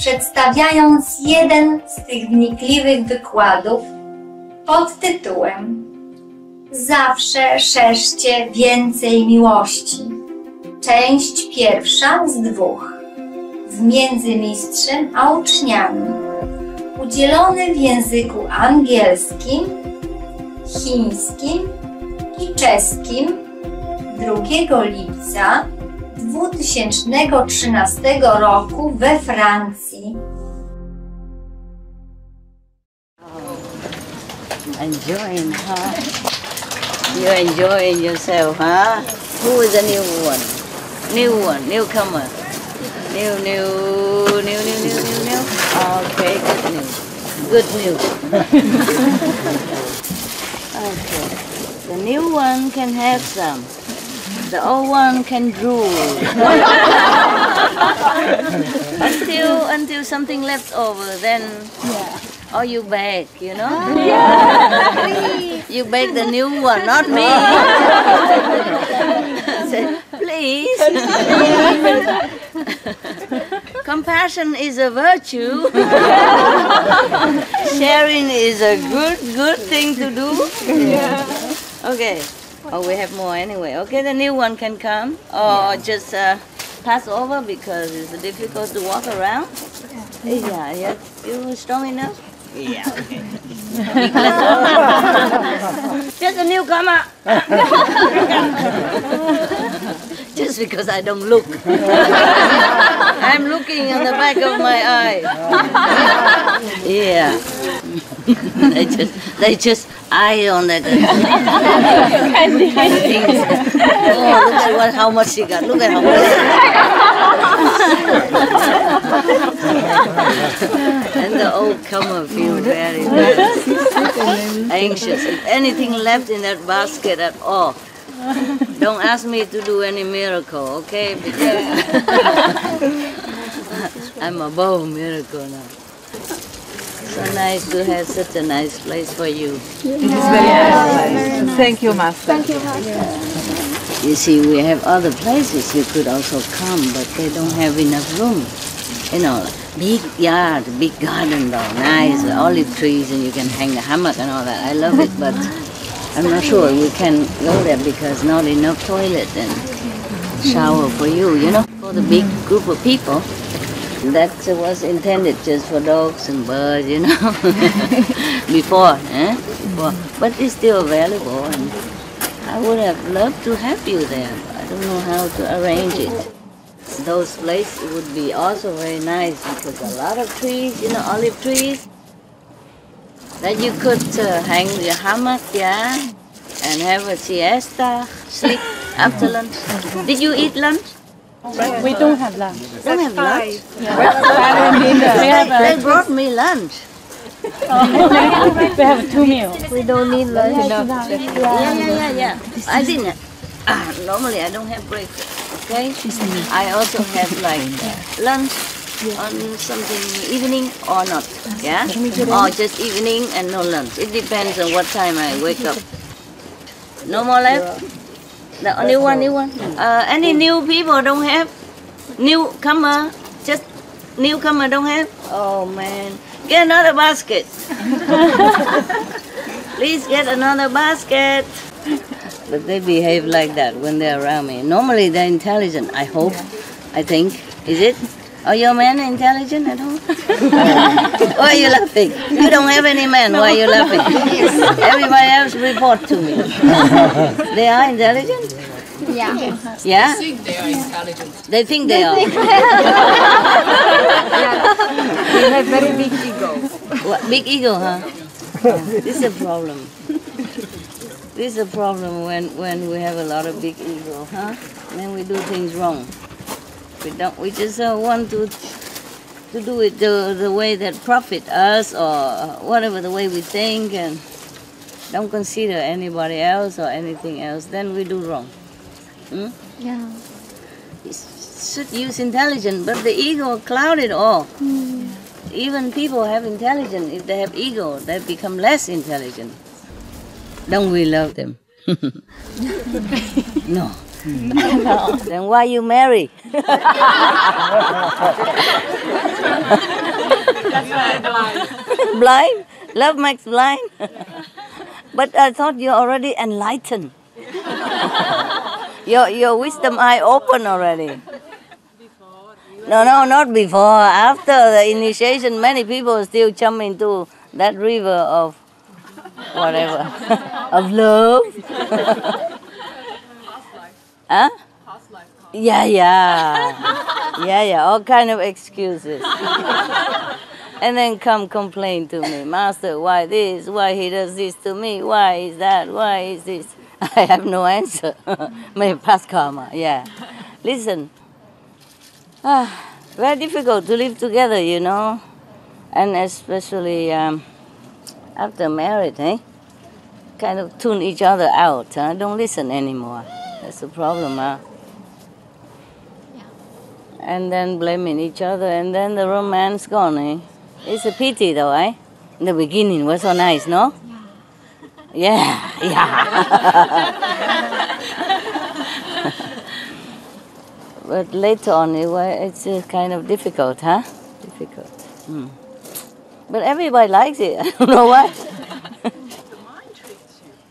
przedstawiając jeden z tych wnikliwych wykładów pod tytułem Zawsze szerzcie więcej miłości. Część pierwsza z 2. Z międzymistrzem a uczniami. Udzielony w języku angielskim, chińskim i czeskim 2 lipca 2013 roku we Francji. Enjoying, huh? You're enjoying yourself, huh? Who is a new one? New one, newcomer. New. Okay, good news. Good news. Okay. The new one can have some. The old one can drool. until something left over, then or you beg, you know? You beg the new one, not me. Say, please. Compassion is a virtue. Sharing is a good thing to do. Okay. Oh, we have more anyway. Okay, the new one can come, or just pass over because it's difficult to walk around. Yeah. You strong enough? Yeah. Okay. Just a newcomer. Just because I don't look. I'm looking in the back of my eye. Yeah. They just eye on that kind of things. Oh, look at how much she got. Look at how much. And the old comer feel very anxious. If anything left in that basket at all, don't ask me to do any miracle, okay? Because I'm above miracle now. So nice to have such a nice place for you. It is very nice. Thank you, Master. Thank you, Master. You see, we have other places you could also come, but they don't have enough room. You know, big yard, big garden though, nice, olive trees, and you can hang the hammock and all that. I love it, but I'm not sure we can go there because not enough toilet and shower for you, you know, for the big group of people. That was intended just for dogs and birds, you know, before. But it's still available, and I would have loved to have you there, but I don't know how to arrange it. Those places would be also very nice because a lot of trees, you know, olive trees, that you could hang your hammock, and have a siesta, sleep after lunch. Did you eat lunch? We don't have lunch. Don't have lunch? Yeah. They brought me lunch. We have 2 meals. We don't need lunch. Yeah. I didn't. Normally I don't have breakfast, okay? I also have like lunch on something evening or not, yeah? Or just evening and no lunch. It depends on what time I wake up. No more left? No, new one. Any new people don't have? Newcomer? Just newcomer don't have? Oh man. Get another basket. Please get another basket. But they behave like that when they're around me. Normally they're intelligent, I hope, I think. Is it? Are your men intelligent at home? Why are you laughing? You don't have any men, why are you laughing? Everybody else report to me. They are intelligent? Yeah. Yeah? They think they are intelligent. They think they are. They have very big ego. What, big ego, huh? This is a problem. This is a problem when we have a lot of big ego, huh? Then we do things wrong. We just want to do it the way that profit us or whatever the way we think and don't consider anybody else or anything else, then we do wrong. Yeah. You should use intelligence, but the ego cloud it all. Even people have intelligence. If they have ego, they become less intelligent. Don't we love them? No. No. Then why you marry? blind. Love makes blind. But I thought you're already enlightened. Your wisdom eye open already. No, not before. After the initiation, many people still jump into that river of whatever, of love. Huh? Yeah, all kind of excuses. And then come complain to me, Master, why this? Why he does this to me? Why is that? Why is this? I have no answer. Maybe past karma, yeah. Listen. Very difficult to live together, you know, and especially after marriage, kind of tune each other out, don't listen anymore. That's the problem, huh? Yeah. And then blaming each other, and then the romance gone, It's a pity, though, In the beginning, it was so nice, no? Yeah. But later on, it's kind of difficult, huh? Difficult. But everybody likes it. I don't know why.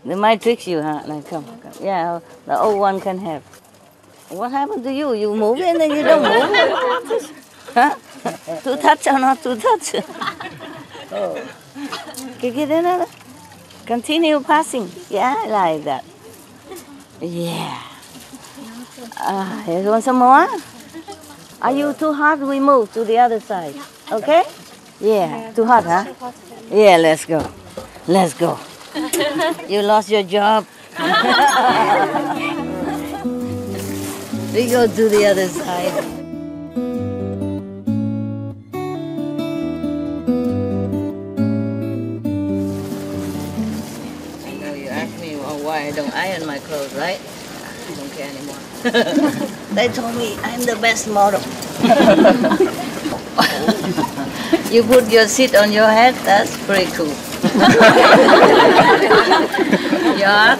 The mind tricks you, huh? Like, come. Yeah, the old one can have. What happened to you? You move and then you don't move. Huh? To touch or not to touch? Oh. Get another. Continue passing. Yeah, like that. Yeah. You want some more? Are you too hot? We move to the other side. Okay? Yeah. Too hot, huh? Yeah, let's go. Let's go. You lost your job. We go to the other side. I know you asked me why I don't iron my clothes, right? I don't care anymore. They told me I'm the best model. You put your seat on your head, that's pretty cool. Yeah,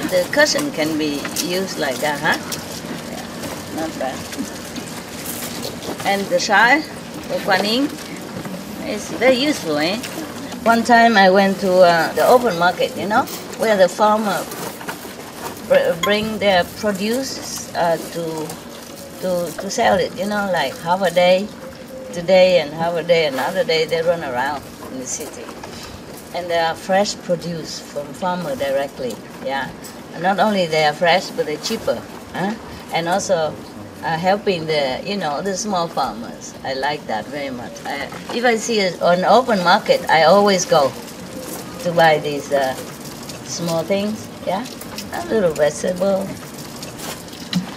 the cushion can be used like that, huh? Yeah, not bad. And the chai, the Kuan Yin, is very useful, One time I went to the open market, you know, where the farmer bring their produce to sell it, you know, like half a day today and half a day another day. They run around in the city, and they are fresh produce from farmer directly. Yeah, and not only they are fresh, but they're cheaper, and also helping the small farmers. I like that very much. If I see an open market, I always go to buy these small things. Yeah. A little vegetable,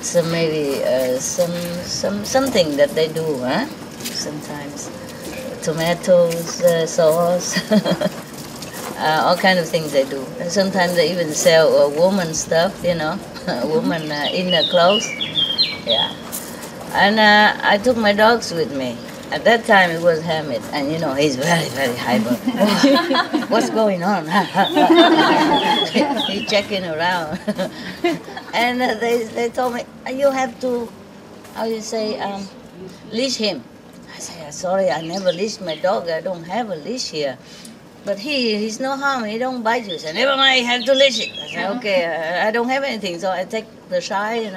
some maybe something that they do, Sometimes tomatoes, sauce, all kind of things they do. And sometimes they even sell woman stuff, woman inner clothes. Yeah. And I took my dogs with me. At that time it was Hamid, and he's very, very hyper. What's going on? He's checking around. And they told me, you have to, leash him. I said, sorry, I never leashed my dog. I don't have a leash here. But he's no harm. He don't bite you. I said, never mind, you have to leash it. I said, okay, I don't have anything, so I take the Chai,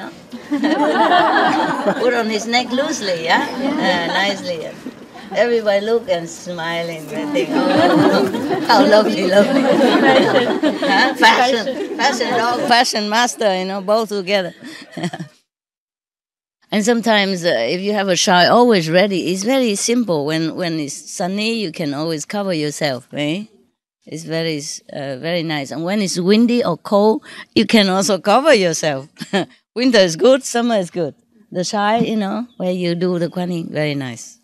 put on his neck loosely, nicely. Everybody look and smiling. They think, oh, how lovely. Fashion dog, fashion master, both together. And sometimes if you have a Chai always ready, it's very simple. When it's sunny, you can always cover yourself, It's very nice. And when it's windy or cold, you can also cover yourself. Winter is good, summer is good. The Chai, where you do the Kuan Yin, very nice.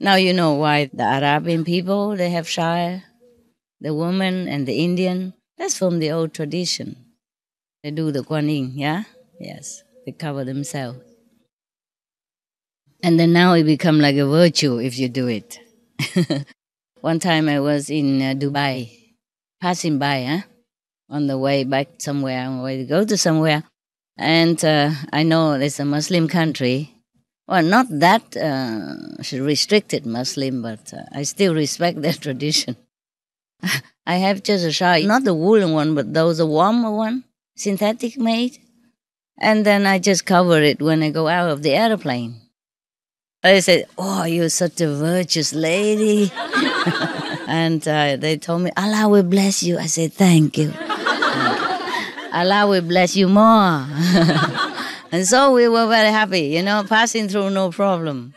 Now you know why the Arabian people, they have Chai, the woman and the Indian. That's from the old tradition. They do the Kuan Yin, yeah? Yes, they cover themselves. And then now it become like a virtue if you do it. One time I was in Dubai, passing by, on the way back somewhere, on the way to go to somewhere. And I know it's a Muslim country. Well, not that restricted Muslim, but I still respect their tradition. I have just a shawl, not the woolen one, but those a warmer one, synthetic made. And then I just cover it when I go out of the airplane. I said, "Oh, you're such a virtuous lady." And they told me, "Allah will bless you." I said, "Thank you." Allah will bless you more. And so we were very happy, passing through no problem.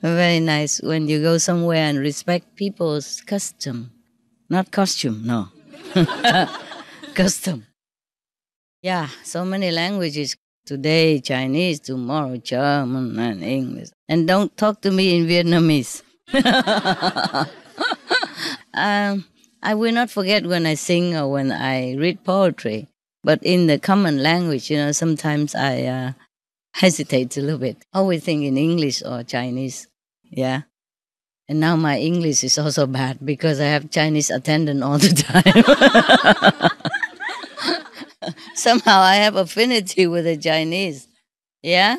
Very nice when you go somewhere and respect people's custom. Not costume, no. Custom. Yeah, so many languages. Today, Chinese, tomorrow, German and English. And don't talk to me in Vietnamese. I will not forget when I sing or when I read poetry. But in the common language, sometimes I hesitate a little bit. Always think in English or Chinese. Yeah. And now my English is also bad because I have Chinese attendant all the time. Somehow I have affinity with the Chinese. Yeah?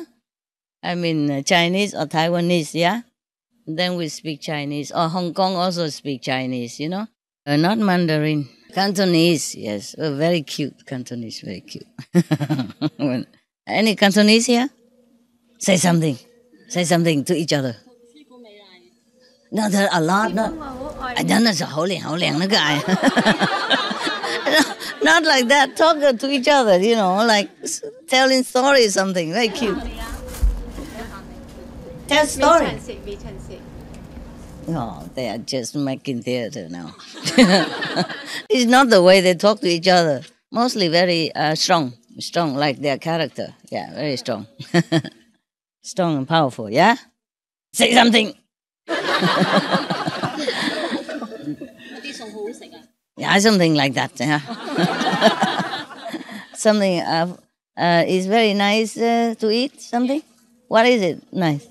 I mean, Chinese or Taiwanese, yeah? Then we speak Chinese. Or Hong Kong also speak Chinese, not Mandarin. Cantonese, yes. Very cute. Cantonese, very cute. Any Cantonese here? Say something. Say something to each other. No, there are a lot. No. Not like that. Talk to each other, like telling stories, something. Very cute. Tell story. No, they are just making theater now. It's not the way they talk to each other. Mostly very strong, like their character. Yeah, very strong. Strong and powerful, yeah? Say something. Yeah, something like that. Yeah. Something is very nice to eat. Something. What is it? Nice.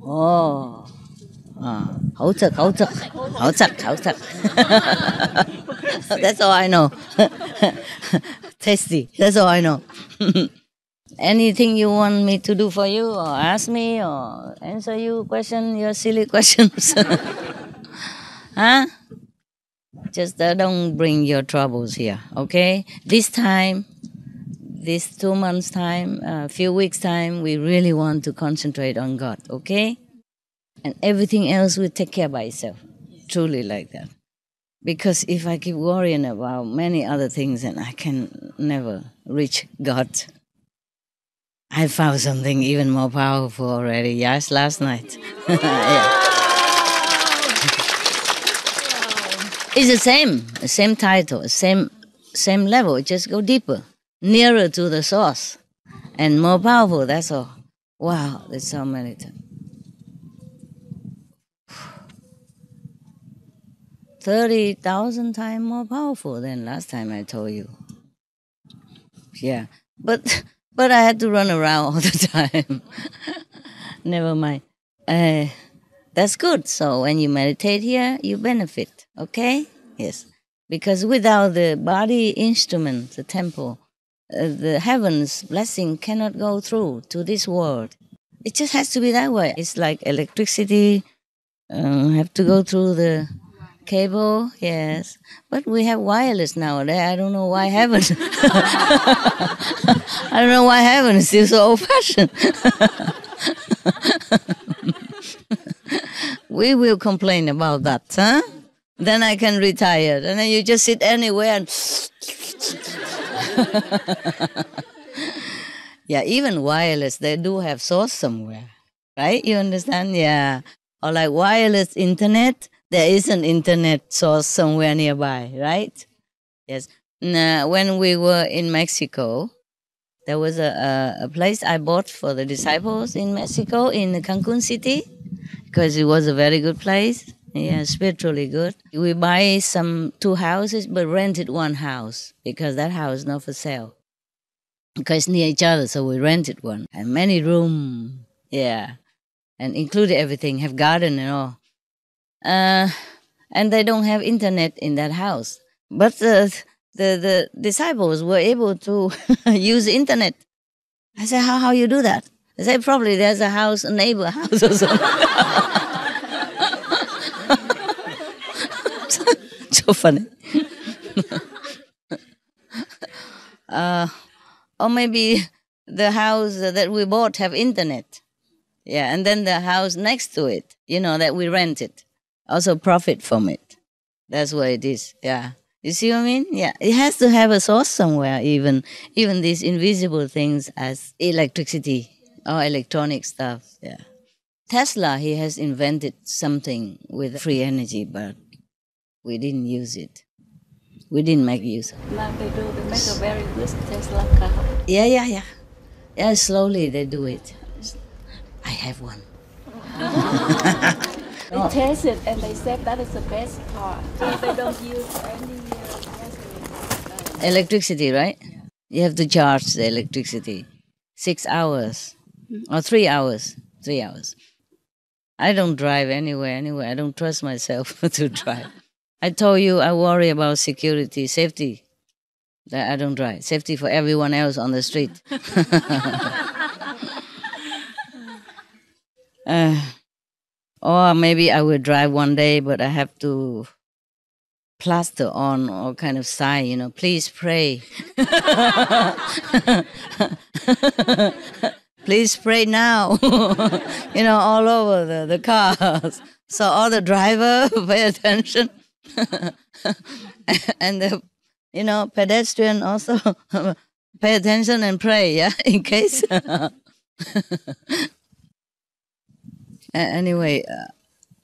Oh. Hậu thực. That's all I know. Tasty. That's all I know. Anything you want me to do for you, or ask me, or answer your silly questions? Huh? Just don't bring your troubles here, okay? This 2 months' time, a few weeks' time, we really want to concentrate on God, okay? And everything else will take care by itself. Truly like that. Because if I keep worrying about many other things, then I can never reach God. I found something even more powerful already, yes, last night. Yeah. It's the same title, same level, just go deeper, nearer to the source, and more powerful, that's all. Wow, there's so many times. 30,000 times more powerful than last time I told you. Yeah, but I had to run around all the time. Never mind. That's good. So when you meditate here, you benefit, okay? Yes. Because without the body instrument, the temple, the heaven's blessing cannot go through to this world. It just has to be that way. It's like electricity, have to go through the cable, yes. But we have wireless nowadays. I don't know why heaven. I don't know why heaven is still so old-fashioned. We will complain about that, huh? Then I can retire. And then you just sit anywhere and... Yeah, even wireless, they do have source somewhere, right? You understand? Yeah. Or like wireless internet, there is an internet source somewhere nearby, right? Yes. Now, when we were in Mexico, there was a place I bought for the disciples in Mexico, in Cancun City, because it was a very good place. Yeah, spiritually good. We buy 2 houses, but rented 1 house, because that house is not for sale. Because near each other, so we rented one. And many rooms, yeah. And included everything, have garden and all. And they don't have internet in that house. But the disciples were able to use internet. I said, how you do that? They said, probably there's a house, a neighbor house or something. So funny. Or maybe the house that we bought have internet. Yeah, and then the house next to it, that we rented, also profit from it. That's what it is, yeah. You see what I mean? Yeah, it has to have a source somewhere, even these invisible things as electricity or electronic stuff, yeah. Tesla, he has invented something with free energy, but we didn't use it. We didn't make use of it. Now they make a very good Tesla car. Yeah. Yeah, slowly they do it. I have one. They test it and they said that is the best car. They don't use any electricity, right? You have to charge the electricity 6 hours or 3 hours. 3 hours. I don't drive anywhere. I don't trust myself to drive. I told you I worry about security, safety. That I don't drive. Safety for everyone else on the street. Or maybe I will drive one day, but I have to plaster on all kind of sign, please pray. Please pray now. All over the cars. So all the driver pay attention. And the pedestrian also pay attention and pray, yeah, in case. Anyway,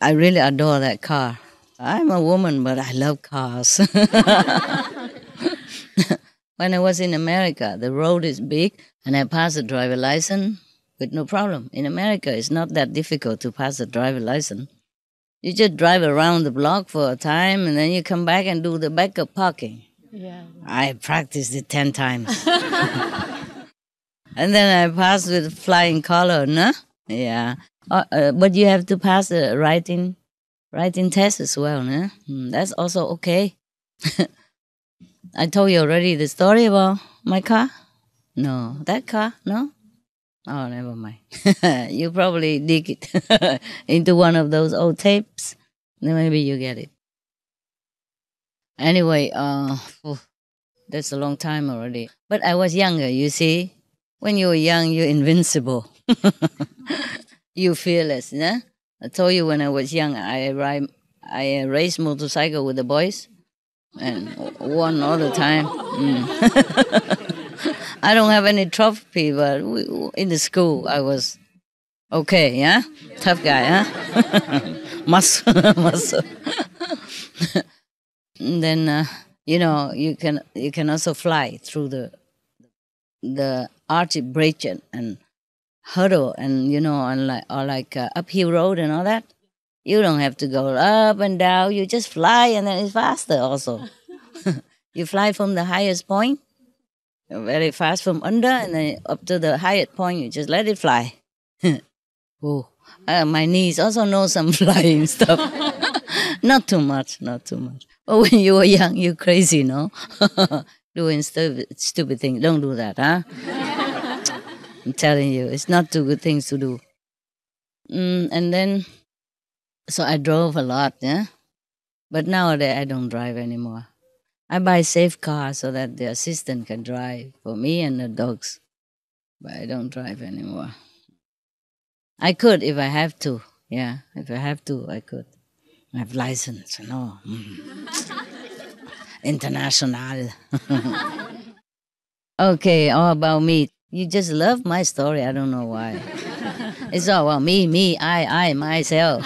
I really adore that car. I'm a woman, but I love cars. When I was in America, the road is big, and I passed the driver license with no problem. In America, it's not that difficult to pass the driver license. You just drive around the block for a time, and then you come back and do the backup parking. Yeah. I practiced it 10 times. And then I passed with flying color, no? Yeah. But you have to pass the writing test as well, no? That's also okay. I told you already the story about my car? No. That car? No? Oh, never mind. You probably dig it into one of those old tapes. Then maybe you get it. Anyway, that's a long time already. But I was younger, you see. When you're young, you're invincible. You're fearless, yeah? I told you when I was young, I raced motorcycle with the boys and won all the time. I don't have any trophy, but in the school I was okay, yeah? Tough guy, huh? Muscle. And then, you can also fly through the arched bridge and hurdle and, on like uphill road and all that. You don't have to go up and down. You just fly and then it's faster also. You fly from the highest point, very fast from under, and then up to the highest point, you just let it fly. Oh, my knees also know some flying stuff. Not too much. But when you were young, you're crazy, no? Doing stupid things. Don't do that, huh? I'm telling you, it's not too good things to do. And then, so I drove a lot, yeah? But nowadays, I don't drive anymore. I buy safe cars so that the assistant can drive for me and the dogs. But I don't drive anymore. I could if I have to. Yeah, if I have to, I could. I have license, International. Okay, all about me. You just love my story. I don't know why. It's all about me, I, myself.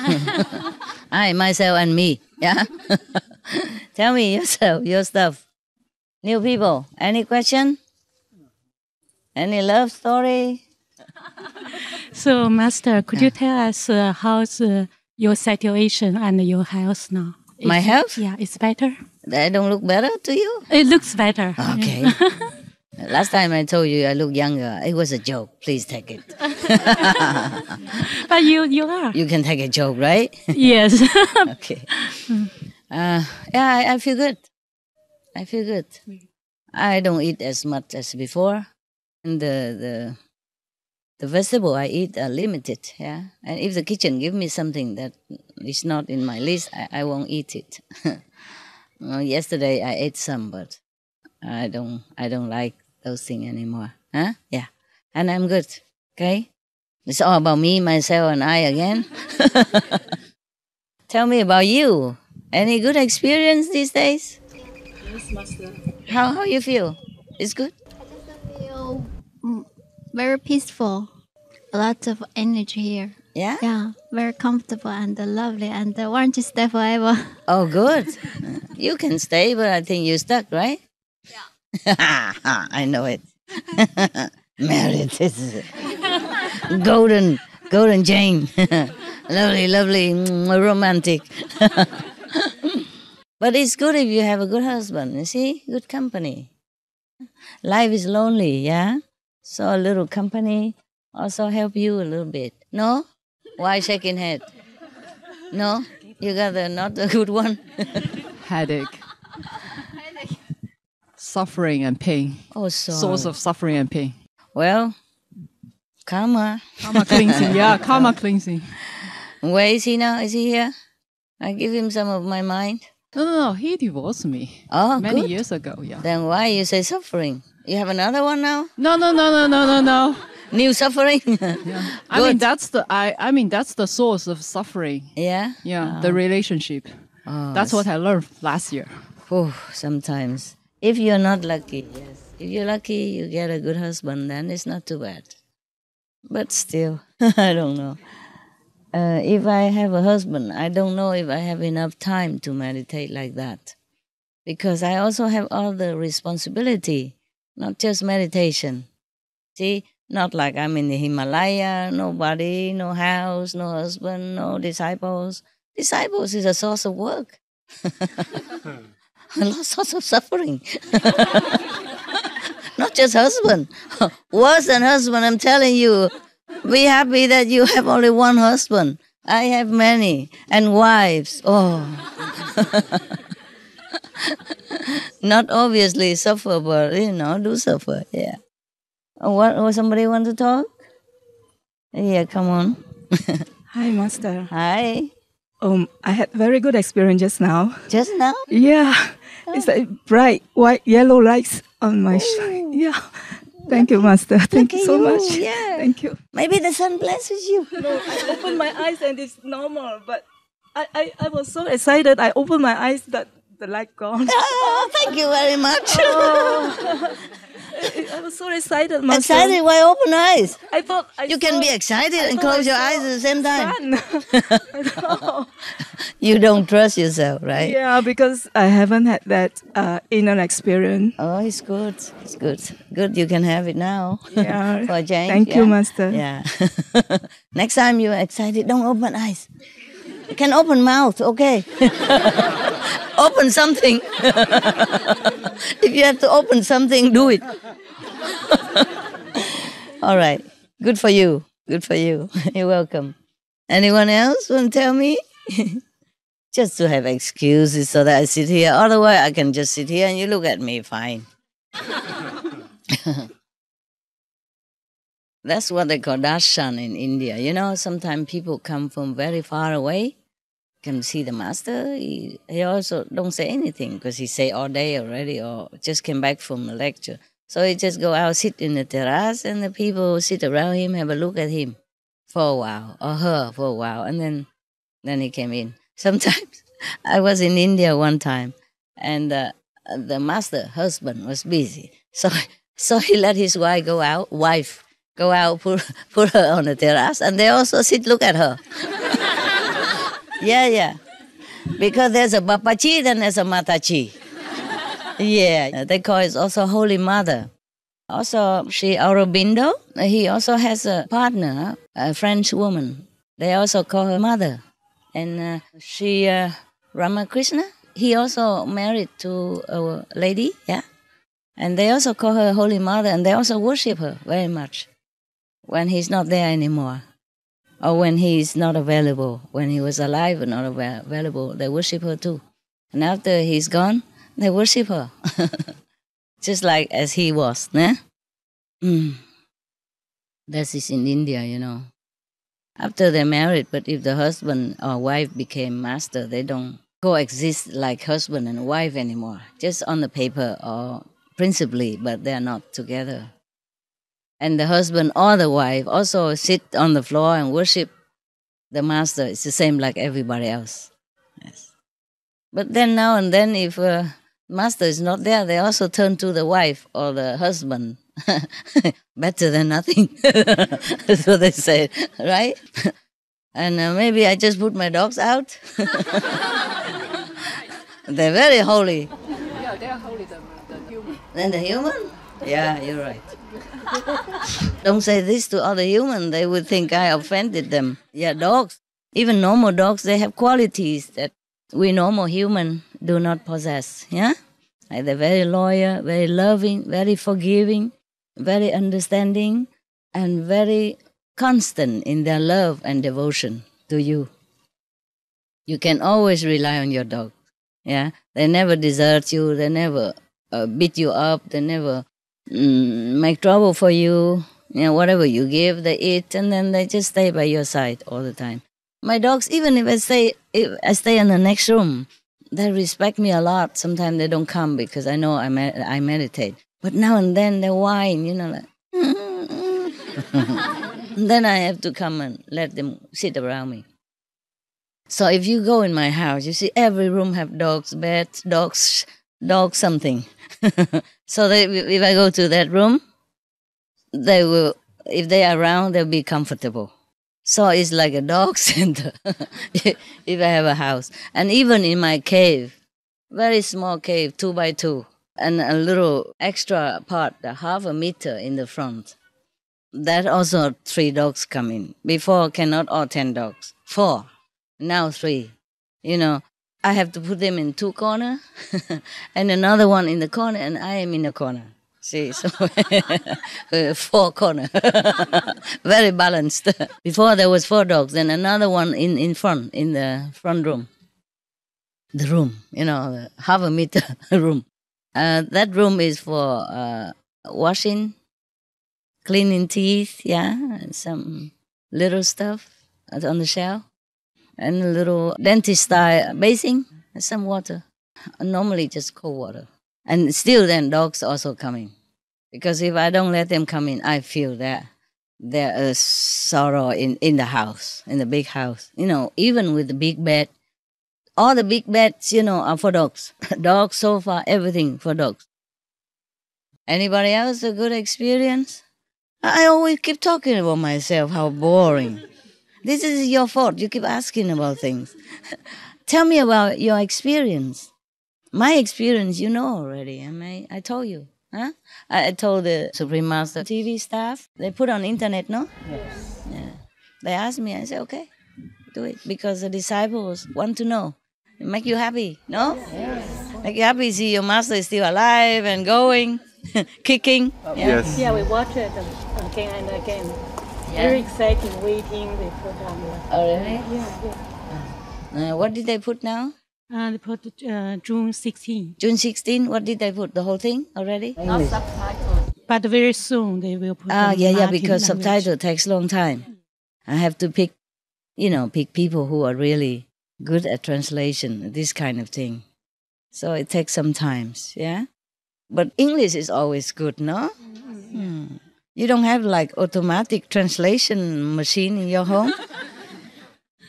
I, myself, and me. Yeah? Tell me yourself, your stuff. New people, any question? Any love story? So, Master, could you tell us how's your situation and your health now? My health? Yeah, it's better. I don't look better to you? It looks better. Okay. Last time I told you I look younger. It was a joke. Please take it. But you are. You can take a joke, right? Yes. Okay. I feel good. I feel good. I don't eat as much as before. And the the vegetable I eat are limited, yeah. And if the kitchen give me something that is not in my list, I won't eat it. Well, yesterday I ate some, but I don't like those things anymore. Huh? Yeah. And I'm good. Okay? It's all about me, myself, and I again. Tell me about you. Any good experience these days? Yes, Master. How you feel? It's good? I feel very peaceful. A lot of energy here. Yeah? Yeah, very comfortable and lovely, and want to stay forever. Oh, good. You can stay, but I think you're stuck, right? Yeah. I know it. Married. This is golden Jane. Lovely, romantic. But it's good if you have a good husband, you see? Good company. Life is lonely, yeah? So a little company also help you a little bit. No? Why shaking head? No? You got not a good one? Headache. Suffering and pain. Oh, sorry. Source of suffering and pain. Well, karma. Karma cleansing, yeah, karma cleansing. Where is he now? Is he here? I give him some of my mind. No, he divorced me. Oh, many good. years ago, yeah. Then why you say suffering? You have another one now? No. New suffering? Yeah. I mean that's the source of suffering. Yeah? Yeah, the relationship. Oh, That's what I learned last year. Oh, sometimes. If you're not lucky, yes. If you're lucky, you get a good husband, then it's not too bad. But still, I don't know. If I have a husband, I don't know if I have enough time to meditate like that. Because I also have other responsibility, not just meditation. See, not like I'm in the Himalaya, nobody, no house, no husband, no disciples. Disciples is a source of work. A lot sorts of suffering. Not just husband. Worse than husband, I'm telling you. Be happy that you have only one husband. I have many. And wives. Oh. Not obviously suffer, but, do suffer. Yeah. What somebody want to talk? Yeah, come on. Hi, Master. Hi. I had very good experience just now. Just now? Yeah. It's like bright white yellow lights on my yeah. Thank you, Master. Thank you so much. Yeah. Thank you. Maybe the sun blesses you. No, I opened my eyes and it's normal, but I was so excited. I opened my eyes that the light gone. Oh, thank you very much. I was so excited, Master. Excited? Why open eyes? I thought You can be excited and close your eyes at the same time. You don't trust yourself, right? Yeah, because I haven't had that inner experience. Oh, it's good. It's good. Good, you can have it now. Yeah. For a change. Thank you, Master. Yeah. Next time you're excited, don't open eyes. You can open mouth, okay? Open something. If you have to open something, do it. All right. Good for you. Good for you. You're welcome. Anyone else want to tell me? Just to have excuses so that I sit here. Otherwise, I can just sit here and you look at me fine. That's what they call darshan in India. Sometimes people come from very far away, can see the master. He also don't say anything because he say all day already or just came back from a lecture. So he just go out, sit in the terrace, and the people sit around him, have a look at him for a while, or her for a while, and then he came in. Sometimes I was in India one time, and the master husband was busy, so he let his wife go out, put her on the terrace, and they also look at her. Yeah. Because there's a Bapachi, then there's a Matachi. Yeah, they call it also Holy Mother. Also, Sri Aurobindo, he also has a partner, a French woman. They also call her Mother. And Sri Ramakrishna, he also married to a lady, yeah. And they also call her Holy Mother, and they also worship her very much when he's not there anymore. Or when he's not available. When he was alive and not available, they worship her too. And after he's gone, they worship her. Just like as he was. Né? That is in India, you know. After they're married, but if the husband or wife became master, they don't coexist like husband and wife anymore. Just on the paper or principally, but they're not together. And the husband or the wife also sit on the floor and worship the master. It's the same like everybody else. Yes. But then now and then, if master is not there, they also turn to the wife or the husband. Better than nothing. That's what they say, right? And maybe I just put my dogs out. They're very holy. Yeah, they are holy, the human. Then the human? Yeah, you're right. Don't say this to other humans. They would think I offended them. Yeah, dogs. Even normal dogs, they have qualities that we normal human do not possess. Yeah? Like they're very loyal, very loving, very forgiving, very understanding, and very constant in their love and devotion to you. You can always rely on your dog. Yeah, they never desert you. They never beat you up. They never make trouble for you. You know, whatever you give, they eat, and then they just stay by your side all the time. My dogs, even if I stay in the next room, they respect me a lot. Sometimes they don't come because I know I meditate. But now and then they whine, you know, like. Then I have to come and let them sit around me. So if you go in my house, you see every room have dogs, beds, dogs something. So if I go to that room, they will, if they are around, they'll be comfortable. So it's like a dog center if I have a house. And even in my cave, very small cave, 2 by 2, and a little extra part, half a meter in the front. That also 3 dogs come in. Before cannot all 10 dogs. 4. Now 3. You know, I have to put them in 2 corners and another one in the corner, and I am in the corner. See, so 4 corners. Very balanced. Before there was 4 dogs, then another one in front, in the front room. The room, you know, the half a meter room. That room is for washing, cleaning teeth, yeah, and some little stuff on the shelf, and a little dentist-style basin, and some water. Normally just cold water. And still then dogs also coming. Because if I don't let them come in, I feel that there is sorrow in the house, in the big house. You know, even with the big bed. All the big beds, you know, are for dogs. Dogs, sofa, everything for dogs. Anybody else a good experience? I always keep talking about myself, how boring. This is your fault. You keep asking about things. Tell me about your experience. My experience, you know already. I told you. Huh? I told the Supreme Master TV staff. They put on internet, no? Yes. Yeah. They asked me. I said, okay, do it. Because the disciples want to know. It make you happy, no? Yes. Make you happy, see your master is still alive and going, kicking. Oh, yeah. Yes. Yeah, we watch it again and again. Yeah. Very exciting, waiting. They put on the... Oh, really? Yeah. What did they put now? They put June 16. June 16? What did they put? The whole thing already? Not subtitles. But very soon they will put Yeah, Latin because language. subtitle takes long time. I have to pick people who are really good at translation, this kind of thing. So it takes some time, yeah? But English is always good, no? Mm. You don't have like automatic translation machine in your home?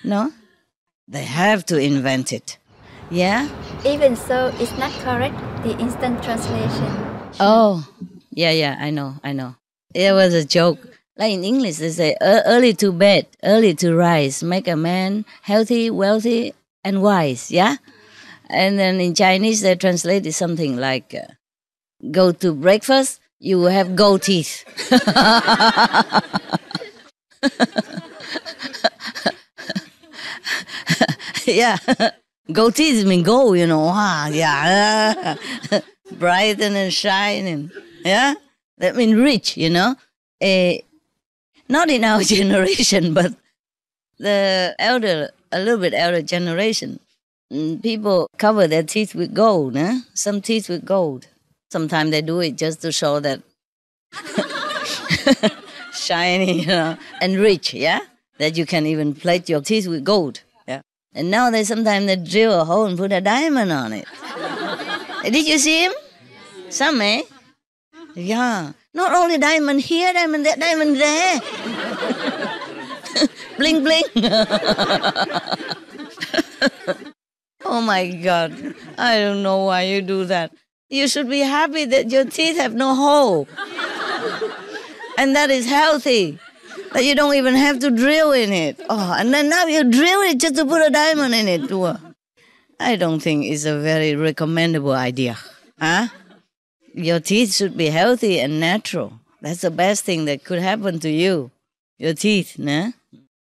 No? They have to invent it. Yeah? Even so, it's not correct, the instant translation. Oh, yeah, I know. It was a joke. Like in English, they say, early to bed, early to rise, make a man healthy, wealthy, and wise, yeah? And then in Chinese, they translated something like, go to breakfast, you will have gold teeth. Yeah, gold teeth mean gold, you know. Wow, yeah, brighten and shining. Yeah, that means rich, you know. Not in our generation, but the a little bit elder generation, people cover their teeth with gold. Some teeth with gold. Sometimes they do it just to show that shiny, and rich, yeah? That you can even plate your teeth with gold, yeah? And now sometimes they drill a hole and put a diamond on it. Did you see him? Some, eh? Yeah. Not only diamond here, diamond there, diamond there. Bling, bling. Oh my God. I don't know why you do that. You should be happy that your teeth have no hole. And that is healthy. That you don't even have to drill in it. Oh, and then now you drill it just to put a diamond in it. I don't think it's a very recommendable idea. Huh? Your teeth should be healthy and natural. That's the best thing that could happen to you. Your teeth, nah?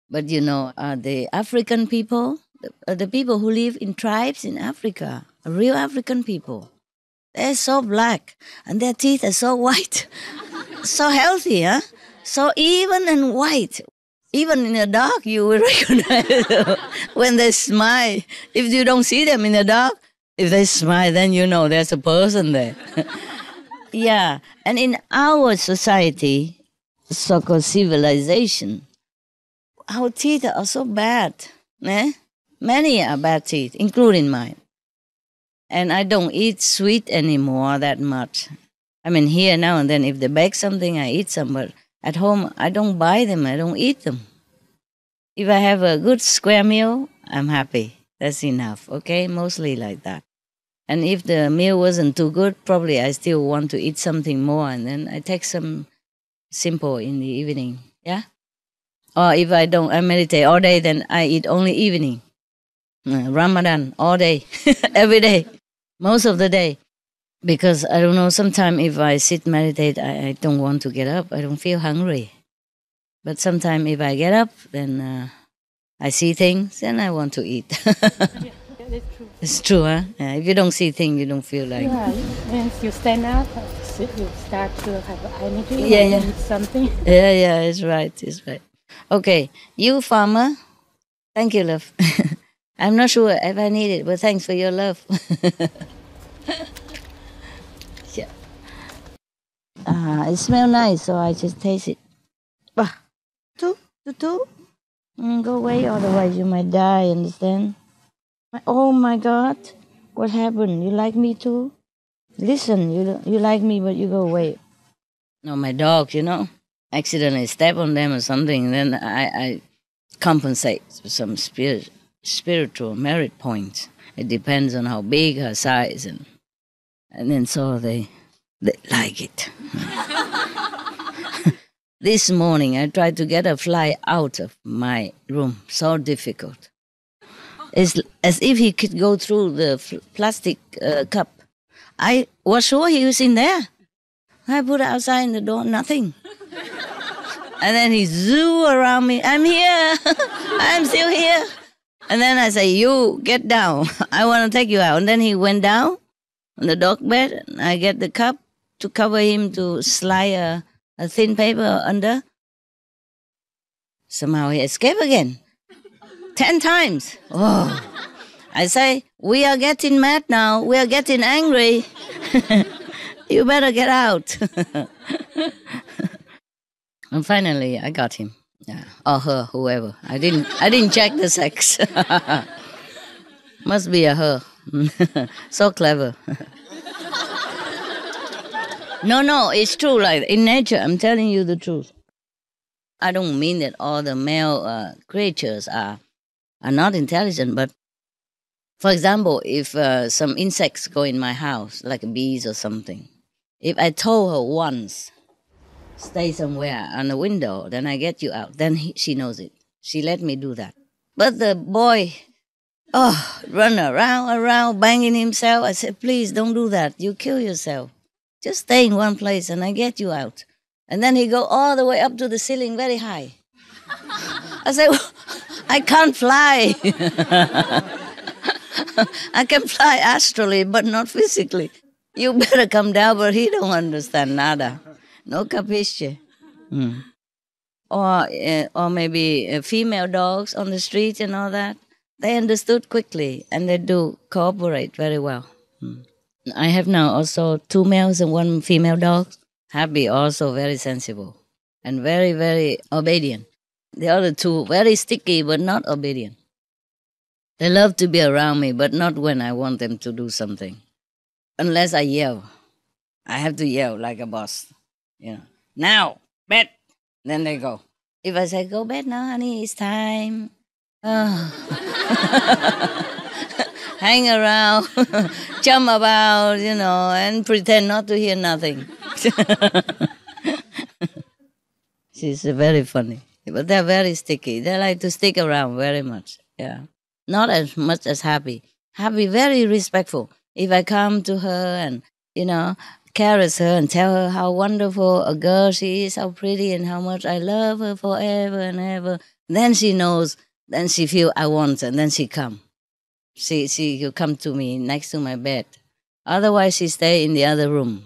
But the African people, the people who live in tribes in Africa, real African people, they're so black and their teeth are so white, so healthy, huh? So even and white. Even in the dark, you will recognize when they smile. If you don't see them in the dark, if they smile, then you know there's a person there. Yeah, and in our society, so-called civilization, our teeth are so bad. Eh? Many are bad teeth, including mine. And I don't eat sweet anymore that much. I mean, here now and then, if they bake something, I eat some, but at home, I don't buy them, I don't eat them. If I have a good square meal, I'm happy. That's enough, okay? Mostly like that. And if the meal wasn't too good, probably I still want to eat something more, and then I take some simple in the evening, yeah? Or if I meditate all day, then I eat only evening. Ramadan, all day, every day, most of the day. Because, I don't know, sometimes if I sit meditate, I don't want to get up. I don't feel hungry. But sometimes if I get up, then I see things, then I want to eat. That's true. It's true, huh? Yeah, if you don't see things, you don't feel like... Yeah, once you stand up, you start to have energy. Yeah. Eat something. Yeah, it's right. Okay, you farmer, thank you, love. I'm not sure if I need it, but thanks for your love. Yeah. It smells nice, so I just taste it. Two. Go away, otherwise you might die, understand? Oh my God, what happened? You like me too? Listen, you like me, but you go away. No, my dogs, accidentally step on them or something, then I compensate with some spiritual merit points. It depends on how big her size, and then so they like it. This morning I tried to get a fly out of my room. So difficult. It's as if he could go through the plastic cup. I was sure he was in there. I put it outside in the door, nothing. And then he zoo around me. I'm here. I'm still here. And then I say, you get down. I want to take you out. And then he went down on the dog bed. And I get the cup to cover him, to slide a thin paper under. Somehow he escaped again. 10 times. Oh. I say, we are getting mad now. We are getting angry. You better get out. And finally, I got him. Yeah. Or her, whoever. I didn't check the sex. Must be a her. So clever. No, it's true. Like in nature, I'm telling you the truth. I don't mean that all the male creatures are not intelligent, but for example, if some insects go in my house, like bees or something, if I told her once, stay somewhere on the window, then I get you out, then she knows it. She let me do that. But the boy, run around, banging himself. I said, please don't do that. You kill yourself. Just stay in one place and I get you out. And then he go all the way up to the ceiling very high. I said, I can't fly. I can fly astrally, but not physically. You better come down, but he don't understand nada. No capisce. Or maybe female dogs on the street and all that. They understood quickly and they do cooperate very well. I have now also 2 males and 1 female dog. Happy, also very sensible. and very, very obedient. The other two, very sticky but not obedient. They love to be around me, but not when I want them to do something. Unless I yell. I have to yell like a boss. Now, bed. Then they go. If I say, go bed now, honey, it's time. Oh. Hang around, jump about, and pretend not to hear nothing. She's very funny. But they're very sticky. They like to stick around very much. Yeah. Not as much as Happy. Happy, very respectful. If I come to her and, caress her and tell her how wonderful a girl she is, how pretty, and how much I love her forever and ever, then she knows, then she feel I want her, and then she come. She'll come to me next to my bed. Otherwise, she stay in the other room.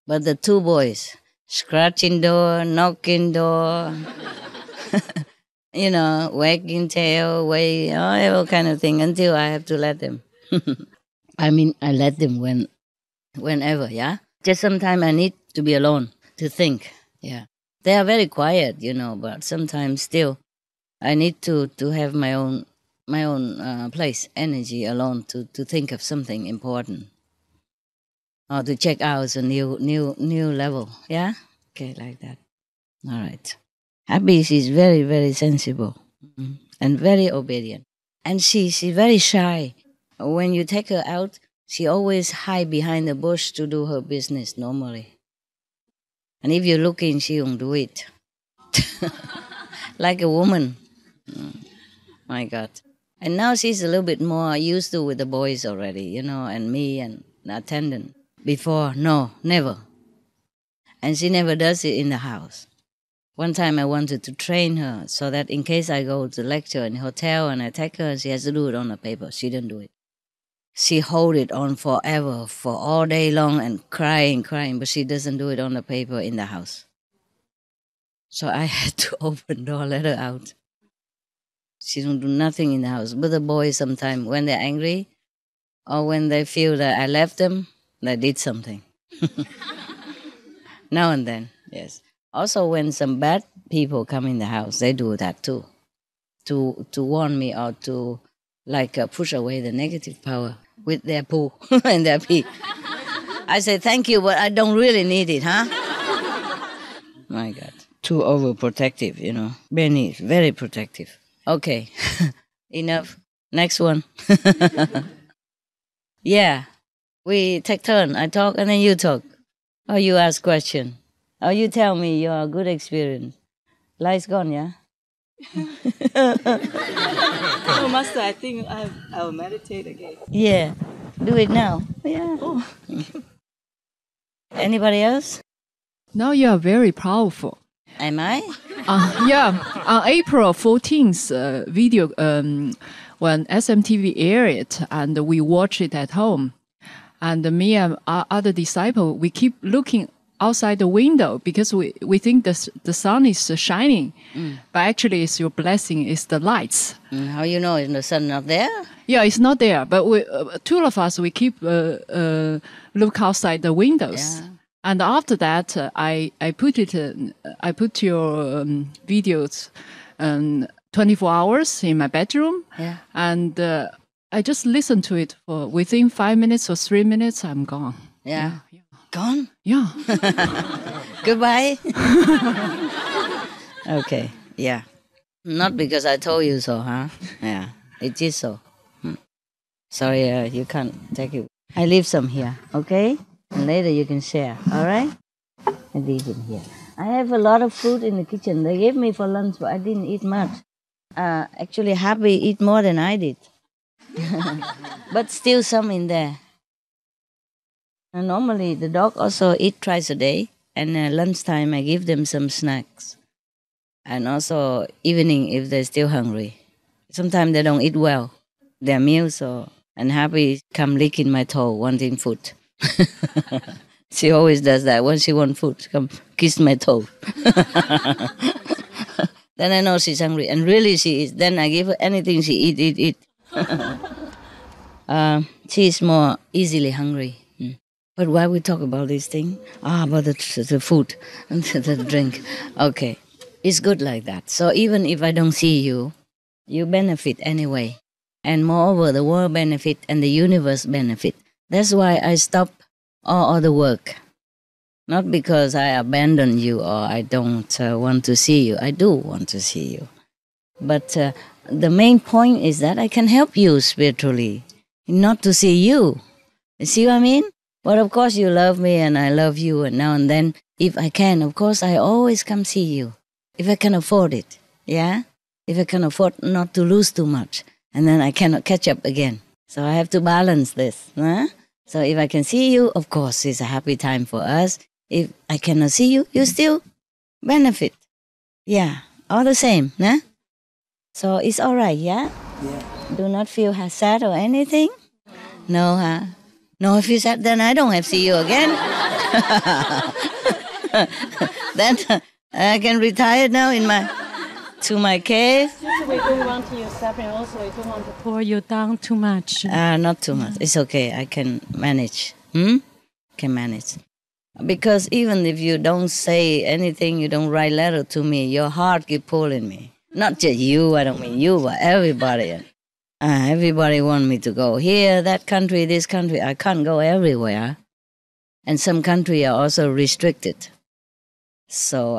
But the two boys, scratching door, knocking door, wagging tail, all kind of thing, until I have to let them. I let them whenever, yeah? Just sometimes I need to be alone to think, yeah. They are very quiet, but sometimes still I need to have my own place, energy alone to think of something important. Or to check out a new level, yeah? Okay, like that. All right. Happy, she's very, very sensible and very obedient. And she's very shy. When you take her out, she always hide behind the bush to do her business normally. And if you're looking, she won't do it. Like a woman. My God. And now she's a little bit more used to with the boys already, and me and the attendant. Before, no, never. And she never does it in the house. One time I wanted to train her so that in case I go to lecture in a hotel and I take her, she has to do it on the paper. She didn't do it. She hold it on forever, for all day long, and crying, but she doesn't do it on the paper in the house. So I had to open door, let her out. She don't do nothing in the house. But the boys sometimes, when they're angry, or when they feel that I left them, they did something. Now and then, yes. Also, when some bad people come in the house, they do that too. To warn me or to push away the negative power with their poo and their pee. I say, thank you, but I don't really need it, huh? My God. Too overprotective, Benny is very protective. Okay, enough. Next one. Yeah, we take turn. I talk and then you talk. Or you ask question. Or you tell me your good experience. Light's gone, yeah? No, Master, I think I'll meditate again. Yeah, do it now. Yeah. Oh. Anybody else? Now you are very powerful. Am I? Yeah, on April 14th video, when SMTV aired it, and we watch it at home, and me and our other disciple, we keep looking outside the window because we think the sun is shining, but actually it's your blessing, it's the lights. How you know is the sun not there? Yeah, it's not there, but we two of us, we keep look outside the windows. Yeah. And after that, I put your videos 24 hours in my bedroom. Yeah. And I just listened to it for within 5 minutes or 3 minutes, I'm gone. Yeah. Gone? Yeah. Goodbye. Okay. Yeah. Not because I told you so, huh? Yeah. It is so. Sorry, you can't take it. I leave some here, okay? And later you can share, all right? I leave it here. I have a lot of food in the kitchen. They gave me for lunch, but I didn't eat much. Actually, Happy eat more than I did. But still some in there. And normally, the dog also eat twice a day. And lunchtime, I give them some snacks. And also evening, if they're still hungry. Sometimes they don't eat well, their meals. And Happy come licking my toe, wanting food. She always does that. When she wants food, come kiss my toe. Then I know she's hungry. And really she is. Then I give her anything she eat. She is more easily hungry. But why we talk about this thing? About the food and the drink. Okay. It's good like that. So even if I don't see you, you benefit anyway. And moreover, the world benefit and the universe benefit. That's why I stop all other work. Not because I abandon you or I don't want to see you. I do want to see you. But the main point is that I can help you spiritually, not to see you. You see what I mean? But of course you love me and I love you, and now and then, if I can, of course I always come see you. If I can afford it, yeah? If I can afford not to lose too much, and then I cannot catch up again. So I have to balance this. Huh? So if I can see you, of course it's a happy time for us. If I cannot see you, you still benefit. Yeah, all the same. Huh? So it's all right, yeah? Yeah. Do not feel sad or anything? No, huh? No, if you sad, then I don't have to see you again. Then I can retire now to my cave. We don't want you suffering also. We don't want to pour you down too much. Not too much. It's okay. I can manage. Can manage. Because even if you don't say anything, you don't write letter to me, your heart keep pulling me. Not just you, I don't mean you, but everybody. Everybody want me to go here, that country, this country. I can't go everywhere. And some countries are also restricted. So,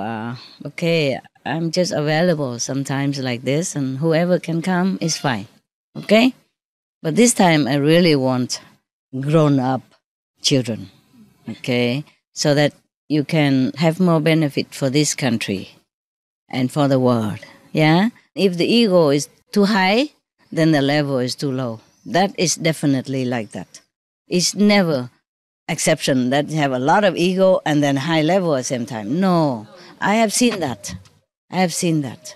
okay, I'm just available sometimes like this, and whoever can come is fine, okay? But this time I really want grown-up children, okay? So that you can have more benefit for this country and for the world, yeah? If the ego is too high, then the level is too low. That is definitely like that. It's never exception that you have a lot of ego and then high level at the same time. No, I have seen that. I have seen that.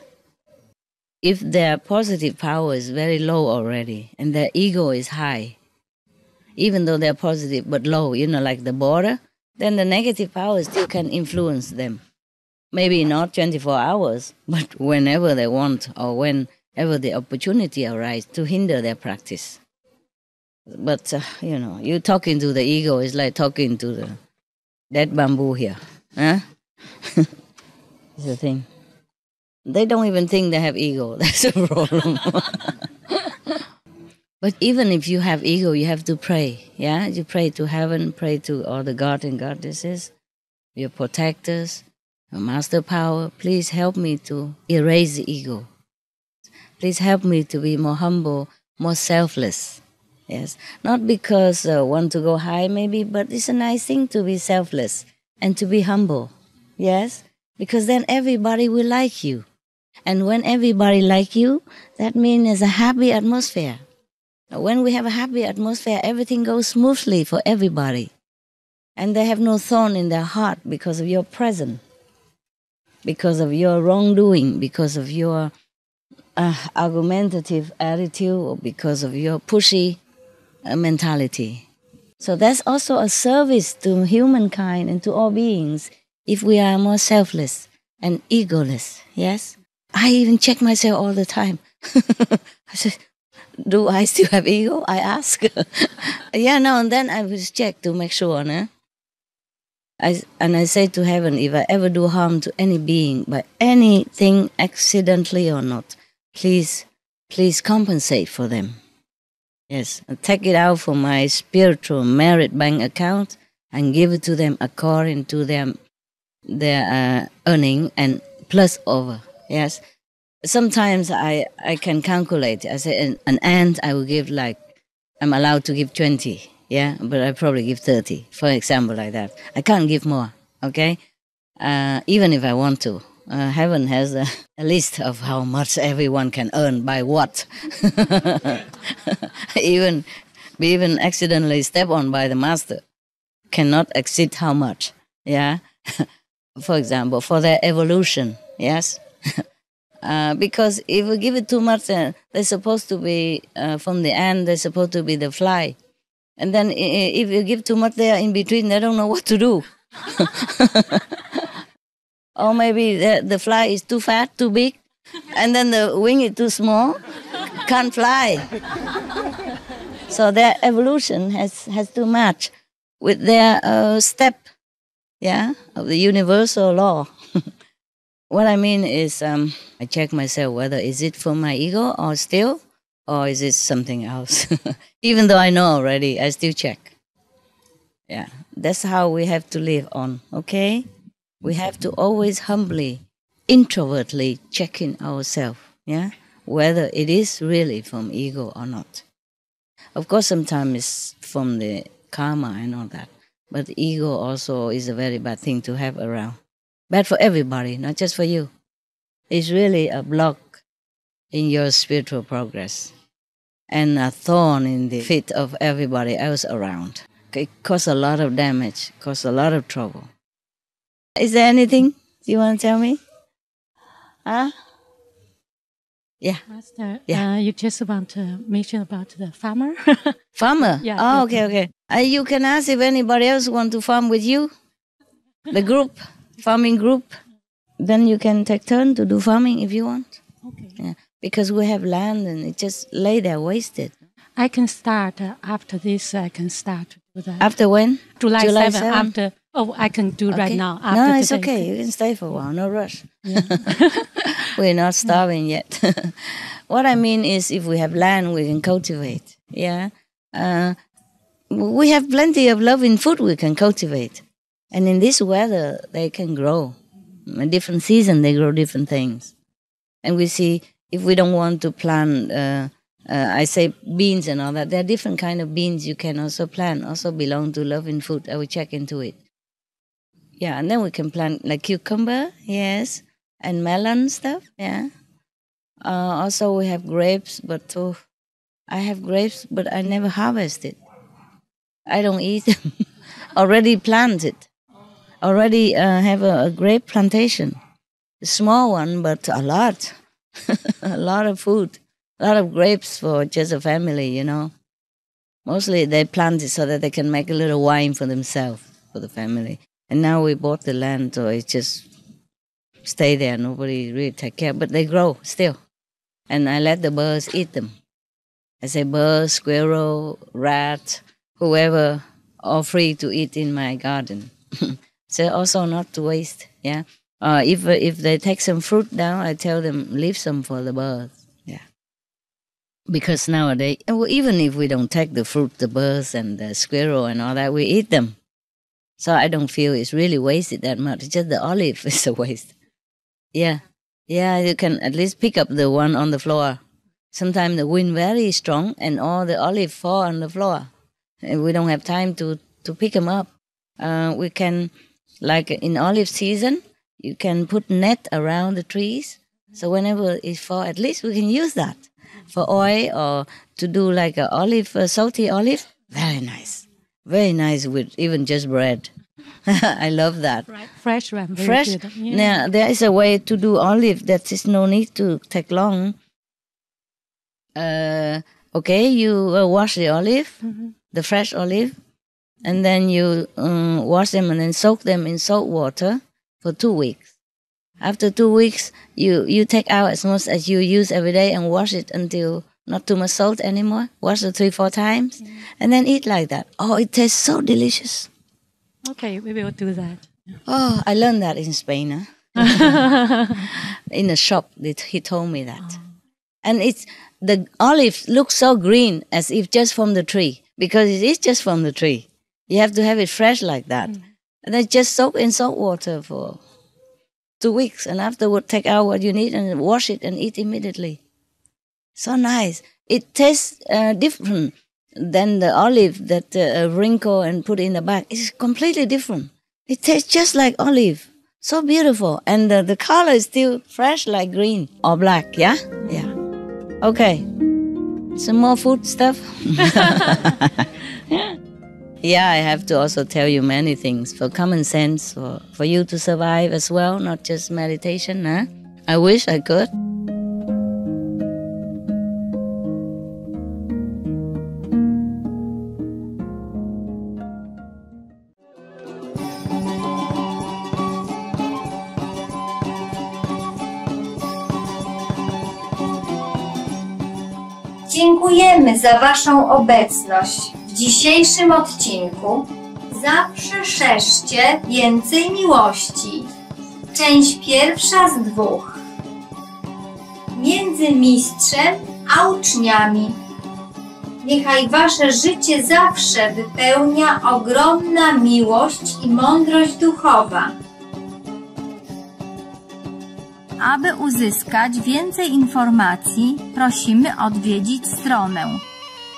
If their positive power is very low already and their ego is high, even though they're positive but low, like the border, then the negative power still can influence them. Maybe not 24 hours, but whenever they want or whenever the opportunity arises to hinder their practice. But, you talking to the ego is like talking to the dead bamboo here. Huh? It's the thing. They don't even think they have ego. That's a problem. But even if you have ego, you have to pray. Yeah? You pray to heaven, pray to all the God and goddesses, your protectors, your master power. Please help me to erase the ego. Please help me to be more humble, more selfless. Yes, not because I want to go high maybe, but it's a nice thing to be selfless and to be humble. Yes, because then everybody will like you. And when everybody like you, that means there's a happy atmosphere. When we have a happy atmosphere, everything goes smoothly for everybody. And they have no thorn in their heart because of your presence, because of your wrongdoing, because of your argumentative attitude, or because of your pushy mentality. So that's also a service to humankind and to all beings if we are more selfless and egoless, yes? I even check myself all the time. I said, do I still have ego? I ask. Yeah, now and then I will check to make sure. No? I say to heaven, if I ever do harm to any being by anything accidentally or not, please compensate for them. Yes, take it out from my spiritual merit bank account and give it to them according to their earning and plus over. Yes, sometimes I can calculate. I say an ant I will give I'm allowed to give 20. Yeah, but I probably give 30, for example, like that. I can't give more. Okay, even if I want to. Heaven has a list of how much everyone can earn by what. even accidentally step on by the master cannot exceed how much. Yeah, for example, for their evolution. Yes, because if we give it too much, they're supposed to be from the ant. They're supposed to be the fly, and then if you give too much, they are in between. They don't know what to do. Or maybe the fly is too fat, too big, and then the wing is too small, can't fly. So their evolution has to match. with their step, yeah, of the universal law. What I mean is, I check myself whether is it for my ego or still, or is it something else? Even though I know already, I still check. Yeah, that's how we have to live on, okay? We have to always humbly, introvertly check in ourselves, yeah, whether it is really from ego or not. Of course, sometimes it's from the karma and all that, but ego also is a very bad thing to have around. Bad for everybody, not just for you. It's really a block in your spiritual progress and a thorn in the feet of everybody else around. It causes a lot of damage, causes a lot of trouble. Is there anything you want to tell me? Huh? Yeah. Master, Yeah. You just want to mention about the farmer? Farmer? Yeah. Oh, okay. You can ask if anybody else want to farm with you. The group, farming group. Then you can take turn to do farming if you want. Okay. Yeah. Because we have land and it just lay there wasted. I can start after this. I can start to do that. After when? July 7. 7? After. Oh, I can do right now. After No, it's today. okay. You can stay for a while. No rush. Yeah. We're not starving yet. What I mean is, if we have land, we can cultivate. Yeah. We have plenty of loving food we can cultivate. And in this weather, they can grow. In different seasons, they grow different things. And we see, if we don't want to plant, I say beans and all that, there are different kind of beans you can also plant, also belong to loving food. I will check into it. Yeah, and then we can plant like cucumber, yes, and melon stuff, yeah. Also we have grapes, but I have grapes, but I never harvest it. I don't eat them. Already planted. Already have a grape plantation. A small one, but a lot. A lot of food. A lot of grapes for just a family, you know. Mostly they plant it so that they can make a little wine for themselves, for the family. And now we bought the land, so it just stay there. Nobody really take care, but they grow still. And I let the birds eat them. I say birds, squirrel, rat, whoever, all free to eat in my garden. So also not to waste, yeah. If they take some fruit down, I tell them leave some for the birds, yeah. Because nowadays, even if we don't take the fruit, the birds and the squirrel and all that, we eat them. So I don't feel it's really wasted that much. Just the olive is a waste. Yeah. Yeah, you can at least pick up the one on the floor. Sometimes the wind very strong and all the olive fall on the floor. And we don't have time to pick them up. We can, like in olive season, you can put net around the trees. So whenever it fall, at least we can use that for oil or to do like a olive, salty olive. Very nice. Very nice with even just bread. I love that. Right. Fresh one. Fresh. Good. Yeah. Now, there is a way to do olive that is no need to take long. Okay, you wash the olive, the fresh olive, and then you wash them and then soak them in salt water for 2 weeks. After 2 weeks, you take out as much as you use every day and wash it until not too much salt anymore. Wash it 3-4 times, and then eat like that. Oh, it tastes so delicious. Okay, we will do that. Oh, I learned that in Spain. Huh? In a shop, he told me that. And the olive looks so green as if just from the tree, because it is just from the tree. You have to have it fresh like that. And then just soak in salt water for 2 weeks, and afterward take out what you need and wash it and eat immediately. So nice. It tastes different than the olive that wrinkle and put in the bag. It's completely different. It tastes just like olive. So beautiful. And the color is still fresh like green or black, yeah? Yeah. Okay. Some more food stuff? Yeah, I have to also tell you many things for common sense, for you to survive as well, not just meditation. Huh? I wish I could. Dziękujemy za Waszą obecność w dzisiejszym odcinku Zawsze szerzcie więcej miłości. Część pierwsza z 2. Między mistrzem a uczniami. Niechaj wasze życie zawsze wypełnia ogromna miłość i mądrość duchowa. Aby uzyskać więcej informacji, prosimy odwiedzić stronę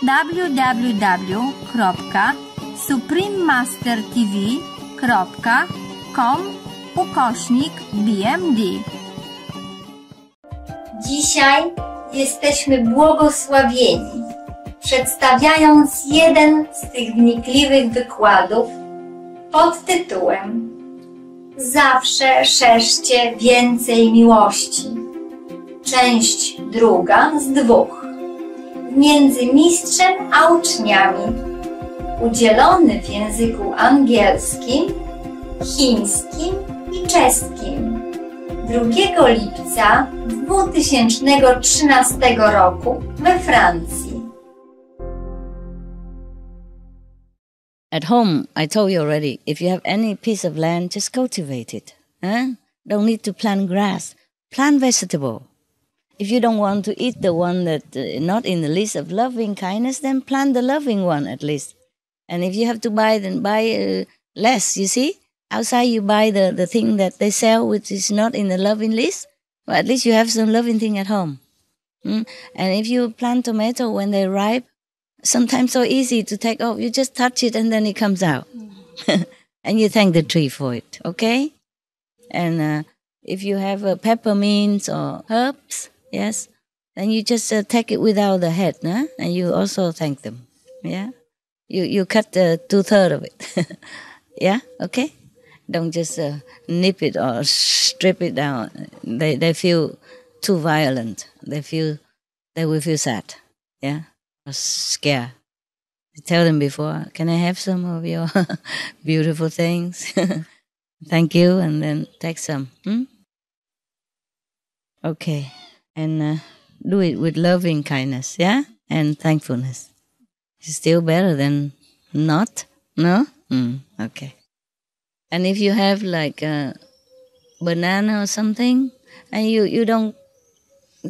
www.suprememastertv.com/BMD. Dzisiaj jesteśmy błogosławieni, przedstawiając jeden z tych wnikliwych wykładów pod tytułem Zawsze szerzcie więcej miłości. Część druga z 2. Między mistrzem a uczniami. Udzielony w języku angielskim, chińskim i czeskim 2 lipca 2013 roku we Francji. At home, I told you already, if you have any piece of land, just cultivate it. Don't need to plant grass. Plant vegetable. If you don't want to eat the one that not in the list of loving kindness, then plant the loving one at least. And if you have to buy, then buy less, you see? Outside you buy the thing that they sell which is not in the loving list. Well, at least you have some loving thing at home. And if you plant tomato when they're ripe, sometimes so easy to take off. You just touch it and then it comes out. And you thank the tree for it, okay? And if you have peppermints or herbs, yes, then you just take it without the head, and you also thank them, yeah? You cut 2/3 of it, yeah, okay? Don't just nip it or strip it down. They feel too violent. They will feel sad, yeah? Or scared. Tell them before, can I have some of your beautiful things? Thank you, and then take some. Okay, and do it with loving kindness, yeah? And thankfulness. It's still better than not, no? Okay. And if you have like a banana or something, and you don't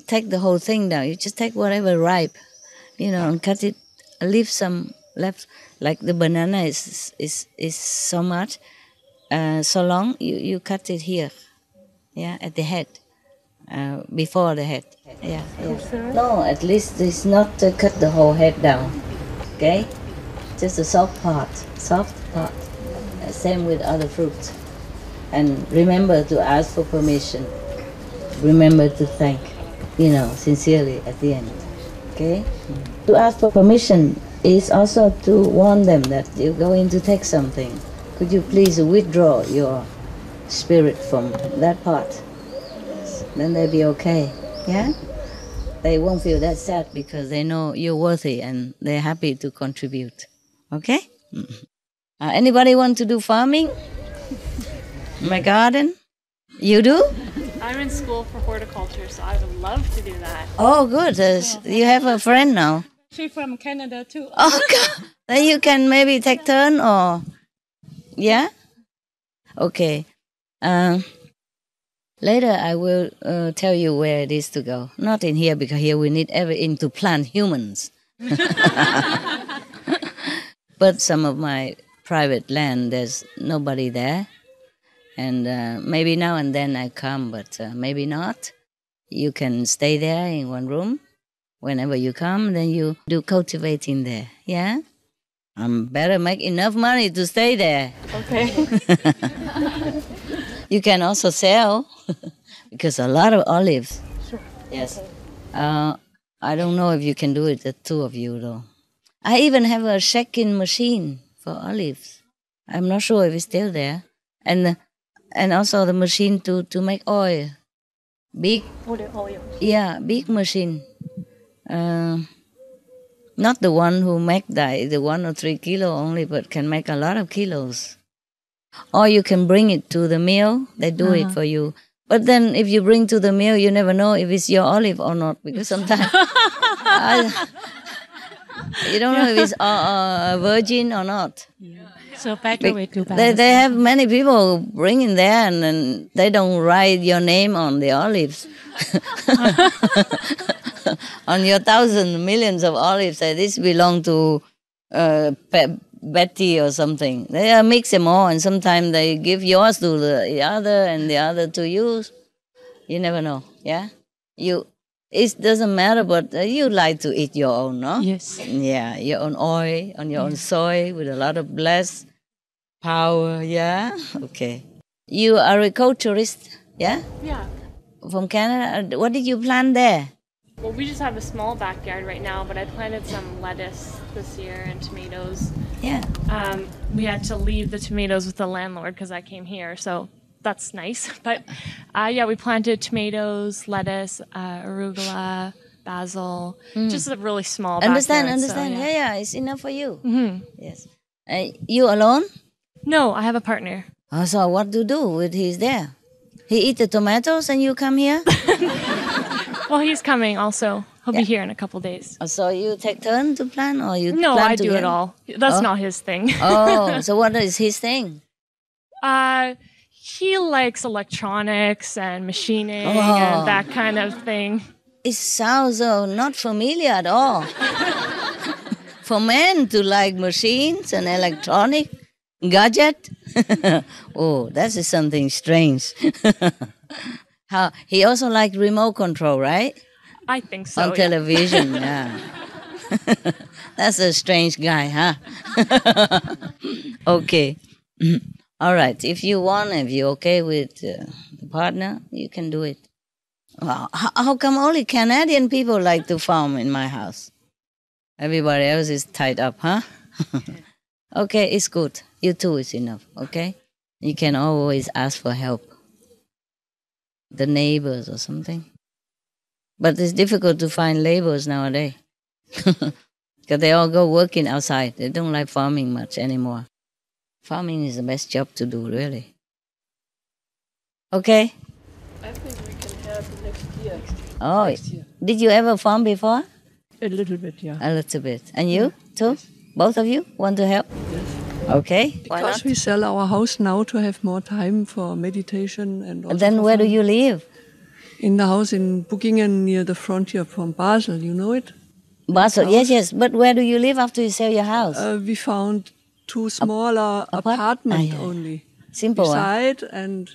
take the whole thing down, you just take whatever ripe, and cut it, leave some left, like the banana is so much, so long, you cut it here, yeah, at the head, before the head, yeah. No, at least it's not to cut the whole head down, okay? Just a soft part. Same with other fruits. And remember to ask for permission. Remember to thank, sincerely at the end, okay? To ask for permission is also to warn them that you're going to take something. Could you please withdraw your spirit from that part? Then they'll be okay, yeah? They won't feel that sad because they know you're worthy and they're happy to contribute, okay? Anybody want to do farming? My garden? You do? I'm in school for horticulture, so I would love to do that. Oh, good. You have a friend now. She's from Canada too. Oh, God. Then you can maybe take turn or... Yeah? Okay. Later I will tell you where it is to go. Not in here, because here we need everything to plant humans. But some of my private land, there's nobody there. And maybe now and then I come, but maybe not. You can stay there in one room. Whenever you come, then you do cultivating there, yeah? Better make enough money to stay there. Okay. You can also sell, because a lot of olives. Sure. Yes. Okay. I don't know if you can do it, the two of you, though. I even have a shaking machine for olives. I'm not sure if it's still there. And also the machine to make oil. Big. Oil. Yeah, big machine. Not the one who make the 1 or 3 kilo only, but can make a lot of kilos. Or you can bring it to the mill. They do it for you. But then if you bring to the mill, you never know if it's your olive or not, because sometimes you don't know if it's virgin or not. Yeah. So better way to balance. They have many people bring in there, and then they don't write your name on the olives. On your millions of olives, say this belong to Betty or something. They mix them all, and sometimes they give yours to the other and the other to you. You never know, yeah? It doesn't matter, but you like to eat your own, no? Yes. Yeah, your own oil, on your own soil, with a lot of blessed power, yeah? Okay. You are agriculturist, yeah? Yeah. From Canada. What did you plant there? Well, we just have a small backyard right now, but I planted some lettuce this year and tomatoes. Yeah. We had to leave the tomatoes with the landlord because I came here, so that's nice. But yeah, we planted tomatoes, lettuce, arugula, basil, just a really small Understand. backyard. So, yeah, it's enough for you. Mm-hmm. Yes. You alone? No, I have a partner. Oh, so what to do with he's there? He eat the tomatoes and you come here? Well, he's coming also. He'll be here in a couple days. So you take turn to plant, or you No, plant I do together? it all. That's not his thing. Oh, so what is his thing? He likes electronics and machining and that kind of thing. It sounds not familiar at all. For men to like machines and electronic gadget? Oh, that is something strange. How he also like remote control, right? I think so. On television, yeah. That's a strange guy, huh? Okay. All right. If you're okay with the partner, you can do it. Well, how come only Canadian people like to farm in my house? Everybody else is tied up, huh? Okay, it's good. You two is enough, okay? You can always ask for help. The neighbors or something. But it's difficult to find laborers nowadays. Because they all go working outside. They don't like farming much anymore. Farming is the best job to do, really. Okay? I think we can have next year. Oh, Next year. Did you ever farm before? A little bit, yeah. A little bit. And you, too? Both of you want to help? Yes. Okay. Why Because not? we sell our house now to have more time for meditation and also Then for where do fun. you live? In the house in Buckingen near the frontier from Basel, you know it? Basel, House. yes. But where do you live after you sell your house? We found two smaller apartments only. Simple one. Beside and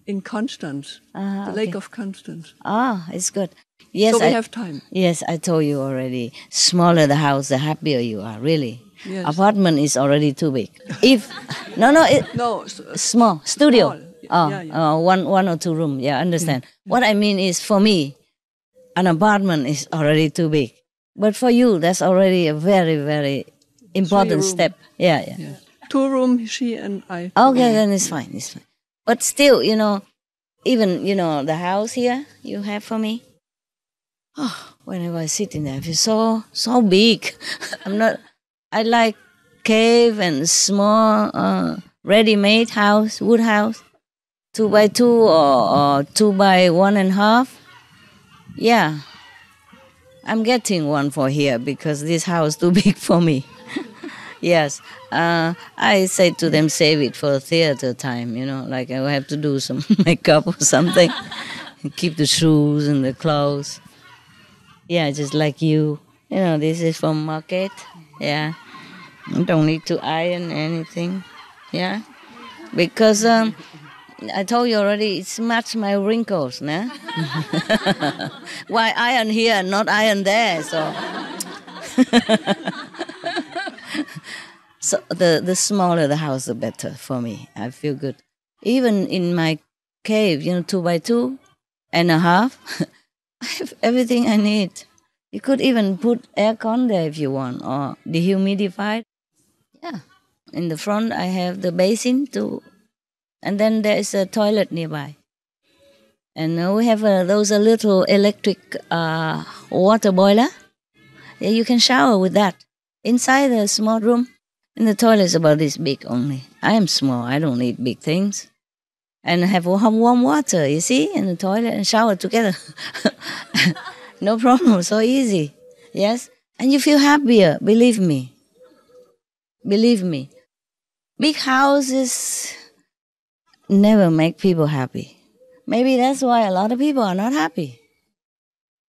in Constance, the Lake of Constance. Ah, it's good. Yes, So we have time. Yes, I told you already. Smaller the house, the happier you are, really. Yes. Apartment is already too big. Small studio. Small. Oh, Yeah. one or two room. Yeah, understand. What I mean is, for me, an apartment is already too big. But for you, that's already a very, very important 3 room. step. Yeah. Yes. 2 room, she and I. Okay, then it's fine. But still, even, the house here you have for me. Oh, whenever I sit in there, I feel so big. I like cave and small ready-made house, wood house, 2x2 or 2x1.5. Yeah, I'm getting one for here because this house too big for me. Yes, I say to them, save it for theater time, like I will have to do some makeup or something, keep the shoes and the clothes. Yeah, just like you. This is from market. Yeah, you don't need to iron anything. Yeah, because I told you already, it's match my wrinkles, nah? Why iron here and not iron there? So the smaller the house, the better for me. I feel good. Even in my cave, 2x2.5, I have everything I need. You could even put aircon there if you want, or dehumidified. Yeah. In the front, I have the basin too, and then there is a toilet nearby. And we have those little electric water boiler. Yeah, you can shower with that. Inside the small room, and the toilet is about this big only. I am small, I don't need big things. And have warm water, you see, in the toilet, and shower together. No problem, so easy. Yes? And you feel happier, believe me. Believe me. Big houses never make people happy. Maybe that's why a lot of people are not happy.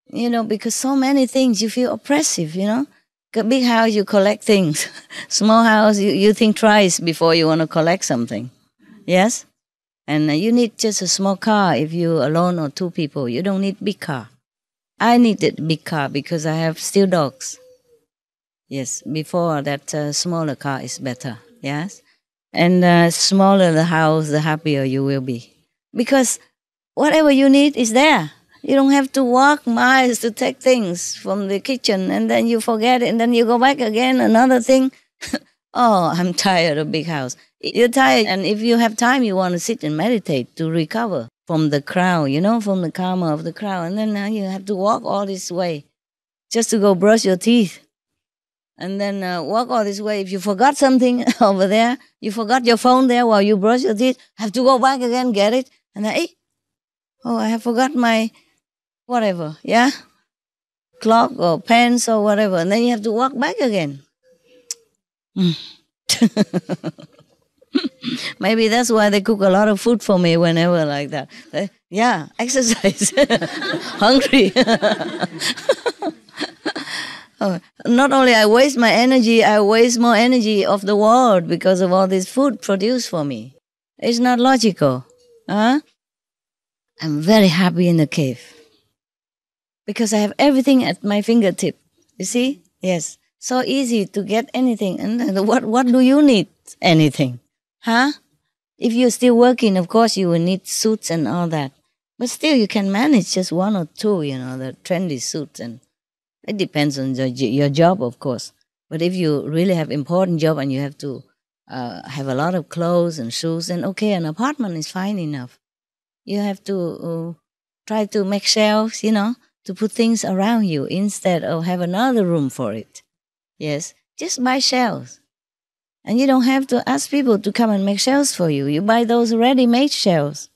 You know, because so many things you feel oppressive, you know. A big house, you collect things. Small house, you think twice before you want to collect something. Yes? And you need just a small car if you're alone or two people. You don't need big car. I needed big car because I have still dogs. Yes, before that smaller car is better. Yes? And smaller the house, the happier you will be. Because whatever you need is there. You don't have to walk miles to take things from the kitchen and then you forget it and then you go back again, another thing. Oh, I'm tired of big house. You're tired, and if you have time, you want to sit and meditate to recover from the crowd, you know, from the karma of the crowd. And then you have to walk all this way just to go brush your teeth. And then walk all this way. If you forgot something over there, you forgot your phone there while you brush your teeth, have to go back again, get it. And then, oh, I have forgot my whatever, yeah? Clock or pens or whatever. And then you have to walk back again. Maybe that's why they cook a lot of food for me whenever like that. Yeah, exercise. Hungry. Oh, not only I waste my energy, I waste more energy of the world because of all this food produced for me. It's not logical. Huh? I'm very happy in the cave because I have everything at my fingertip. You see? Yes. So easy to get anything. And what do you need? Anything. Huh? If you're still working, of course, you will need suits and all that. But still, you can manage just one or two, you know, the trendy suits. And it depends on your job, of course. But if you really have important job and you have to have a lot of clothes and shoes, then okay, an apartment is fine enough. You have to try to make shelves, you know, to put things around you instead of have another room for it. Yes, just buy shelves. And you don't have to ask people to come and make shelves for you. You buy those ready-made shelves.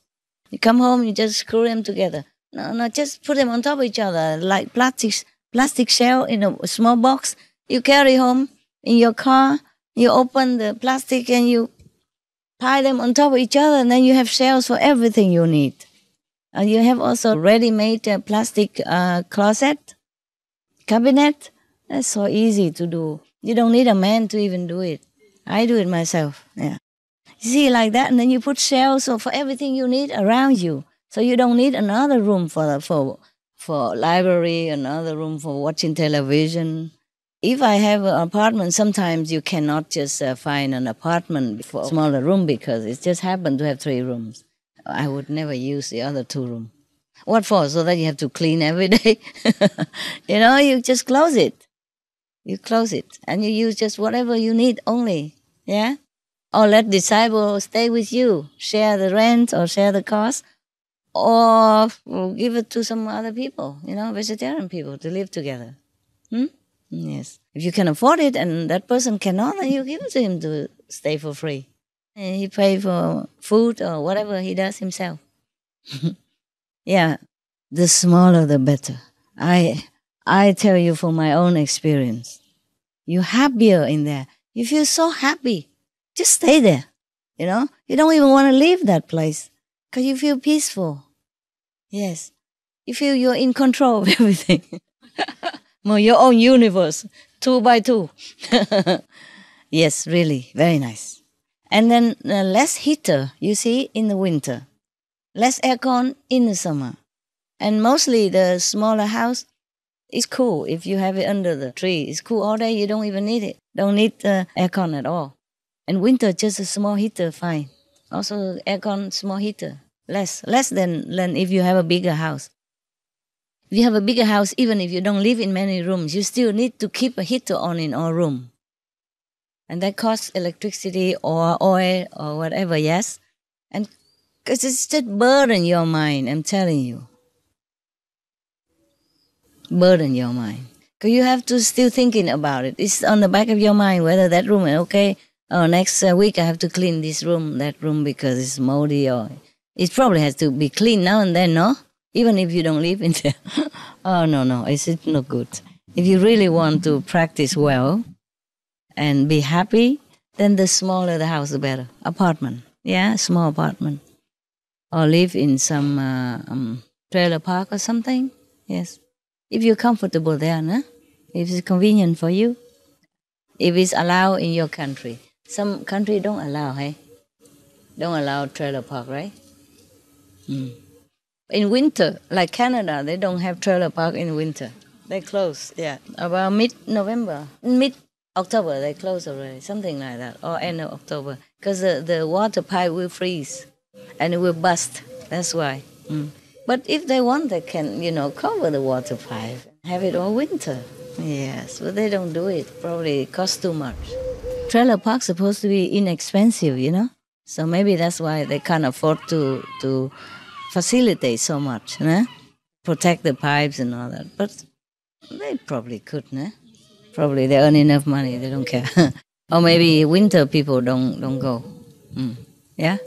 You come home, you just screw them together. No, just put them on top of each other, like plastic shell in a small box. You carry home in your car. You open the plastic and you tie them on top of each other, and then you have shelves for everything you need. And you have also ready-made plastic closet, cabinet. That's so easy to do. You don't need a man to even do it. I do it myself. Yeah. You see, like that, and then you put shelves for everything you need around you. So you don't need another room for library, another room for watching television. If I have an apartment, sometimes you cannot just find an apartment for a smaller room because it just happened to have 3 rooms. I would never use the other 2 rooms. What for? So that you have to clean every day? You know, you just close it. You close it and you use just whatever you need only. Yeah? Or let disciples stay with you, share the rent or share the cost, or give it to some other people, you know, vegetarian people to live together. Yes. If you can afford it and that person cannot, then you give it to him to stay for free. And he pay for food or whatever he does himself. Yeah, the smaller the better. I tell you from my own experience, you're happier in there. You feel so happy. Just stay there, you know. You don't even want to leave that place because you feel peaceful. Yes. You feel you're in control of everything. Your own universe, 2 by 2. Yes, really, very nice. And then less heater, you see, in the winter. Less aircon in the summer. And mostly the smaller house is cool if you have it under the tree. It's cool all day, you don't even need it. Don't need aircon at all. And winter, just a small heater, fine. Also aircon, small heater. Less than if you have a bigger house. If you have a bigger house, even if you don't live in many rooms, you still need to keep a heater on in all rooms. And that costs electricity or oil or whatever, yes? And because it's just burden your mind, I'm telling you. Burden your mind. Because you have to still thinking about it. It's on the back of your mind whether that room is okay. Oh, next week I have to clean this room, that room because it's moldy, or it probably has to be cleaned now and then, no? Even if you don't live in there. Oh, no, it's not good. If you really want to practice well and be happy, then the smaller the house, the better. Apartment, yeah, small apartment. Or live in some trailer park or something, yes. If you're comfortable there, no? If it's convenient for you. If it's allowed in your country. Some country don't allow, hey? Don't allow trailer park, right? In winter, like Canada, they don't have trailer park in winter. They close, yeah. About mid-November, mid-October, they close already, something like that, or end of October. Because the water pipe will freeze and it will bust, that's why. But if they want, they can, cover the water pipe, have it all winter. Yes, but they don't do it. Probably it costs too much. Trailer park's supposed to be inexpensive, So maybe that's why they can't afford to facilitate so much, protect the pipes and all that. But they probably could, Probably they earn enough money, they don't care. Or maybe winter people don't go. Yeah?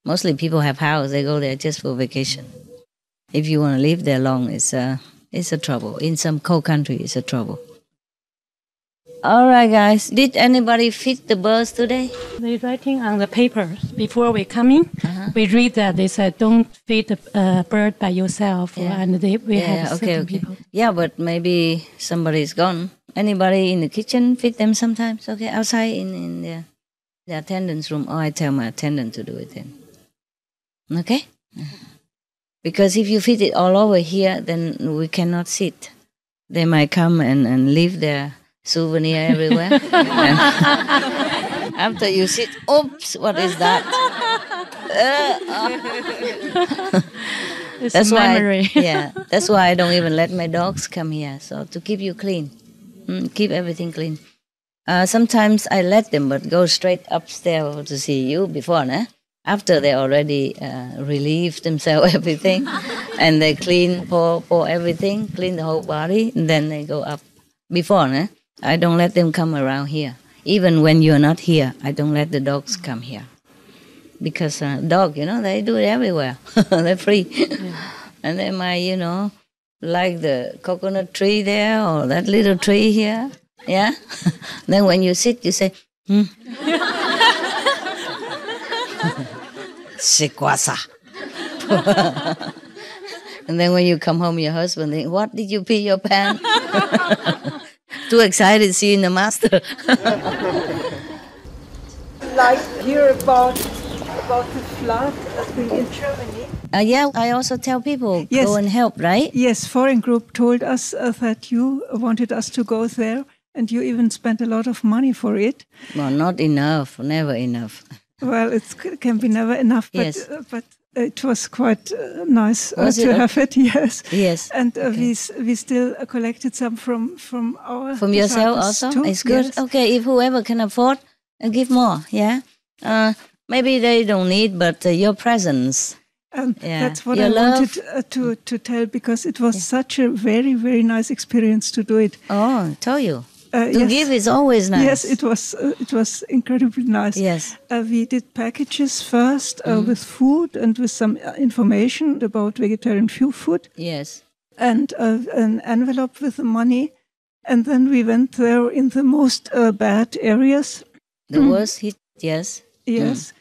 Mostly people have house, they go there just for vacation. If you want to live there long, it's a trouble. In some cold country, it's a trouble. All right, guys. Did anybody feed the birds today? They're writing on the paper before we come in. We read that they said don't feed the bird by yourself, and we have certain people. Yeah, but maybe somebody's gone. Anybody in the kitchen feed them sometimes? Okay, outside in the attendance room. I tell my attendant to do it then. Okay. Because if you feed it all over here, then we cannot sit. They might come and leave their souvenir everywhere. After you sit, oops, what is that? It's that's memory. Why, that's why I don't even let my dogs come here. So to keep you clean, keep everything clean. Sometimes I let them, but go straight upstairs to see you before, After they already relieve themselves everything, and they pour everything, clean the whole body, and then they go up. Before, I don't let them come around here. Even when you're not here, I don't let the dogs come here. Because dog, they do it everywhere. They're free. And they might, like the coconut tree there or that little tree here. Yeah? Then when you sit, you say, C'est quoi ça? And then when you come home, your husband thinks, what, did you pee your pants? Too excited seeing the master. Like hear about the flood in Germany. Yeah, I also tell people, go and help, right? Yes, foreign group told us that you wanted us to go there, and you even spent a lot of money for it. Well, not enough, never enough. Well, it can be never enough, but it was quite nice to have it. Yes, yes. And we still collected some from our yourself also. Too. It's good. Yes. Okay, if whoever can afford, give more. Yeah. Maybe they don't need, but your presence. That's what I wanted to tell, because it was such a very, very nice experience to do it. Oh, I tell you. To give is always nice. Yes, it was incredibly nice. Yes. We did packages first with food and with some information about vegetarian food. Yes. And an envelope with the money. And then we went there in the most bad areas. The worst hit, yes. Yes.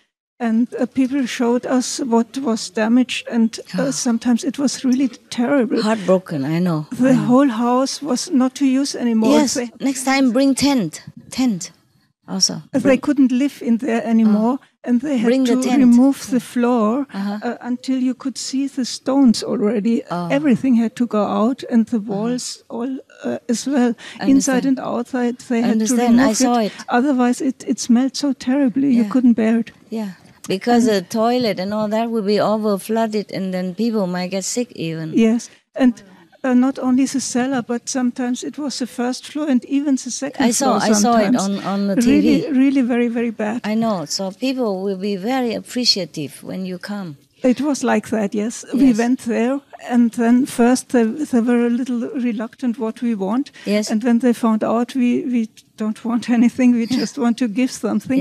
And people showed us what was damaged, and sometimes it was really terrible. Heartbroken, I know. The whole house was not to use anymore. Yes, next time bring tent also. They couldn't live in there anymore, and they had to remove the floor until you could see the stones already. Everything had to go out, and the walls all as well. Inside and outside, they had to remove I saw it. Otherwise, it smelled so terribly, you couldn't bear it. Yeah. Because the toilet and all that will be over flooded, and then people might get sick even. Yes, and not only the cellar, but sometimes it was the first floor and even the second floor. I saw it on the TV. Really very, very bad. I know. So people will be very appreciative when you come. It was like that, yes. We went there, and then first they were a little reluctant what we want. Yes. And when they found out we don't want anything, we just want to give something,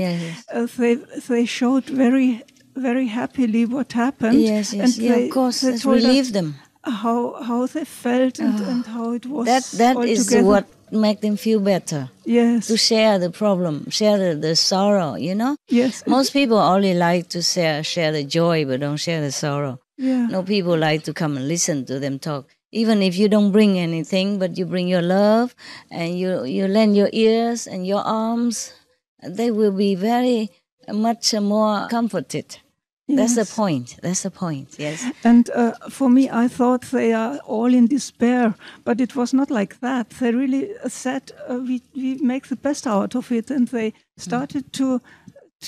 they showed very, very happily what happened. Yes, yes. And of course, it relieved them. How they felt and how it was. That is what make them feel better. Yes. To share the problem, share the sorrow, you know? Yes. Most people only like to share the joy, but don't share the sorrow. Yeah. No, people like to come and listen to them talk. Even if you don't bring anything, but you bring your love and you lend your ears and your arms, they will be very much more comforted. Yes. That's the point. That's the point, yes. And for me, I thought they are all in despair, but it was not like that. They really said, we make the best out of it, and they started to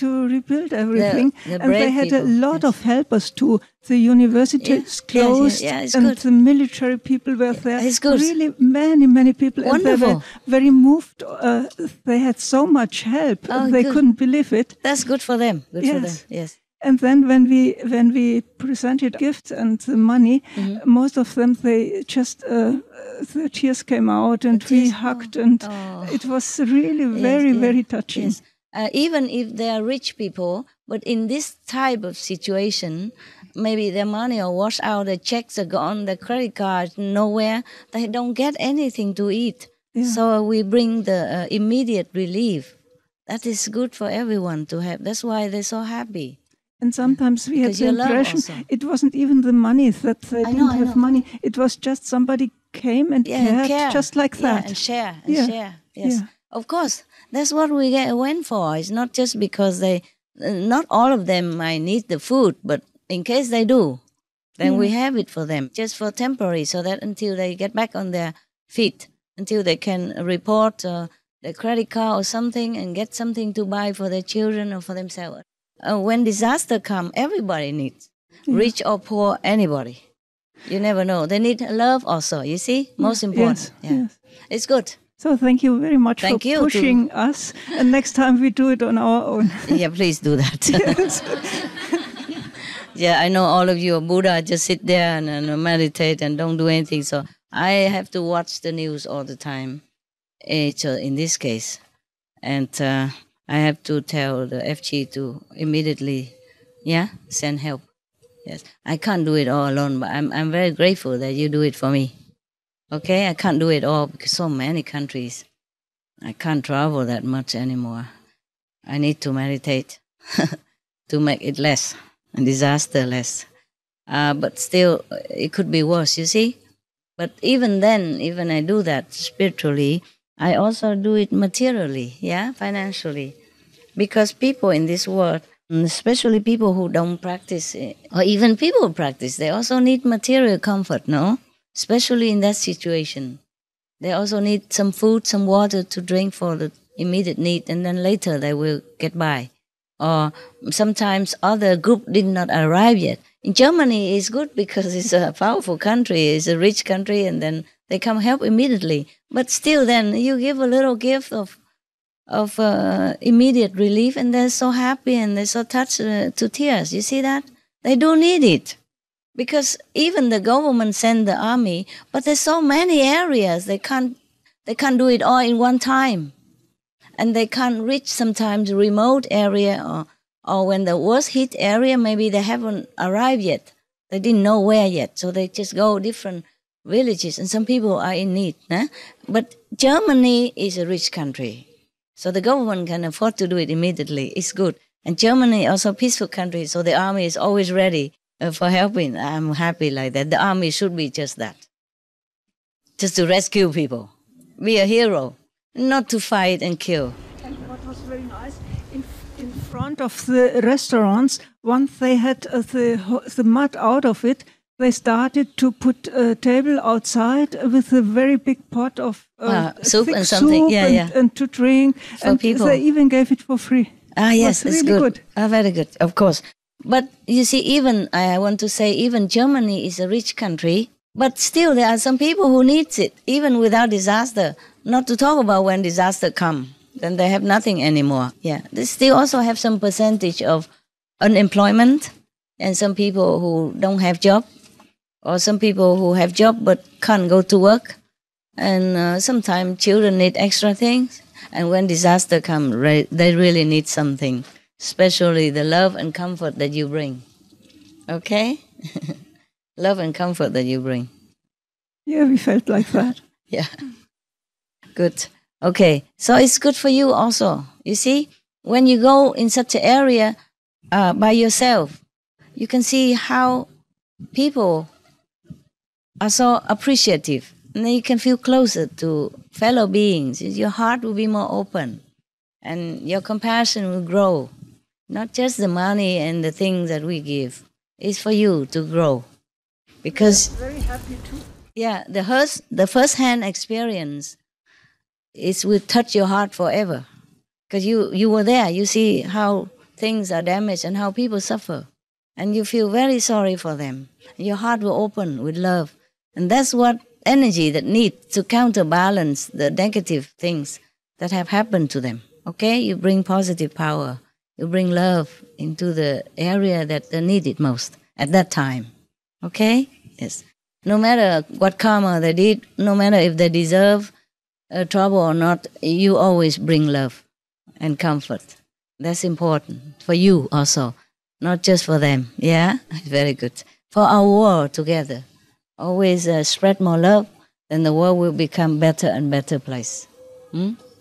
rebuild everything. And they had a lot of helpers too. The universities closed, and good. The military people were there. It's good. Really many people. Wonderful. And they were very moved. They had so much help. They couldn't believe it. That's good for them. Good for them, yes. And then when we presented gifts and the money, most of them, they just, the tears came out and we hugged, and it was really very touching. Yes. Even if they are rich people, but in this type of situation, maybe their money are washed out, their checks are gone, their credit cards nowhere, they don't get anything to eat. Yeah. So we bring the immediate relief. That is good for everyone to have. That's why they're so happy. And sometimes we had the impression it wasn't even the money, that they didn't have money. It was just somebody came and cared just like that. And share. Yes. Yeah. Of course, that's what we went for. It's not just because not all of them might need the food, but in case they do, then we have it for them, just for temporary, so that until they get back on their feet, until they can report their credit card or something and get something to buy for their children or for themselves. When disaster comes, everybody needs, rich or poor, anybody. You never know. They need love also, you see? Most important. Yes. It's good. So thank you very much for pushing us. And next time we do it on our own. Yeah, please do that. Yes. Yeah, I know all of you are Buddha, just sit there and meditate and don't do anything. So I have to watch the news all the time, in this case. And I have to tell the FG to immediately, send help. Yes, I can't do it all alone, but I'm very grateful that you do it for me. Okay, I can't do it all because so many countries. I can't travel that much anymore. I need to meditate to make it less, and disaster less. But still, it could be worse, you see? But even then, even I do that spiritually, I also do it materially, financially. Because people in this world, especially people who don't practice, or even people who practice, they also need material comfort, no? Especially in that situation. They also need some food, some water to drink for the immediate need, and then later they will get by. Or sometimes other group did not arrive yet. In Germany, it's good because it's a powerful country, it's a rich country, and then they come help immediately. But still then, you give a little gift of immediate relief, and they're so happy and they're so touched to tears. You see that? They do need it. Because even the government send the army, but there's so many areas, they can't do it all in one time. And they can't reach sometimes remote area, or when the worst hit area, maybe they haven't arrived yet. They didn't know where yet, so they just go different villages, and some people are in need. But Germany is a rich country. So the government can afford to do it immediately. It's good. And Germany also a peaceful country, so the army is always ready for helping. I'm happy like that. The army should be just that. Just to rescue people. Be a hero. Not to fight and kill. And what was very nice, in front of the restaurants, once they had the mud out of it, they started to put a table outside with a very big pot of soup and something, soup and to drink. For and people. They even gave it for free. Yes, it's really good. Very good, of course. But you see, even I want to say, even Germany is a rich country, but still there are some people who needs it, even without disaster. Not to talk about when disaster come, then they have nothing anymore. Yeah, they still also have some percentage of unemployment, and some people who don't have job, or some people who have job but can't go to work. And sometimes children need extra things. And when disaster comes, they really need something, especially the love and comfort that you bring. Okay? Love and comfort that you bring. Yeah, we felt like that. Yeah. Good. Okay. So it's good for you also. You see, when you go in such an area by yourself, you can see how people are so appreciative. And then you can feel closer to fellow beings. Your heart will be more open. And your compassion will grow. Not just the money and the things that we give. It's for you to grow. Because very happy too. Yeah, the first-hand experience will touch your heart forever. Because you were there. You see how things are damaged and how people suffer. And you feel very sorry for them. Your heart will open with love. And that's what energy that needs to counterbalance the negative things that have happened to them. Okay? You bring positive power. You bring love into the area that they need it most at that time. Okay? Yes. No matter what karma they did, no matter if they deserve trouble or not, you always bring love and comfort. That's important for you also, not just for them. Yeah? Very good. For our world together. Always spread more love, then the world will become better and better place.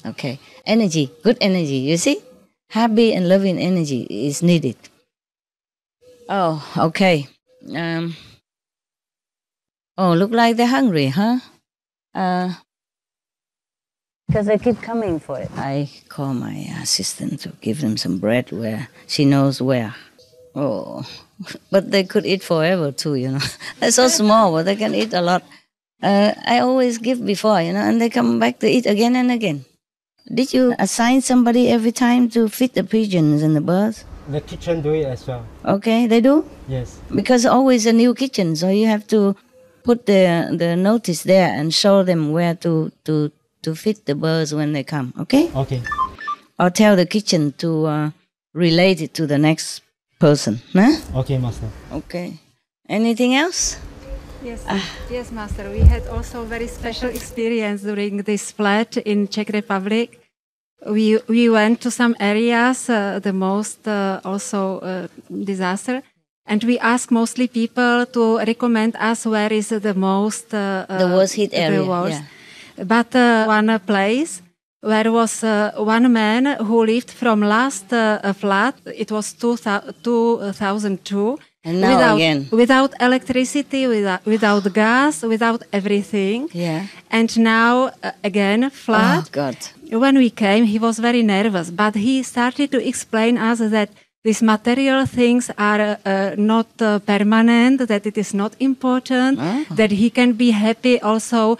Okay. Energy, good energy, you see? Happy and loving energy is needed. Oh, okay. Look like they're hungry, huh? Because they keep coming for it. I call my assistant to give them some bread where she knows where. Oh, but they could eat forever too, you know. They're so small, but they can eat a lot. I always give before, you know, and they come back to eat again and again. Did you assign somebody every time to feed the pigeons and the birds? The kitchen do it as well. Okay, they do? Yes. Because always a new kitchen, so you have to put the notice there and show them where to feed the birds when they come, okay? Okay. Or tell the kitchen to relate it to the next person, huh? Okay, Master. Okay. Anything else? Yes, yes, Master. We had also very special experience during this flood in Czech Republic. We went to some areas, the most also disaster, and we asked mostly people to recommend us where is the most the worst hit area. Yeah. But one place where was one man who lived from last flood. It was 2002. And now without electricity, without gas, without everything. Yeah. And now again flood. Oh God. When we came, he was very nervous, but he started to explain us that these material things are not permanent, that it is not important, that he can be happy also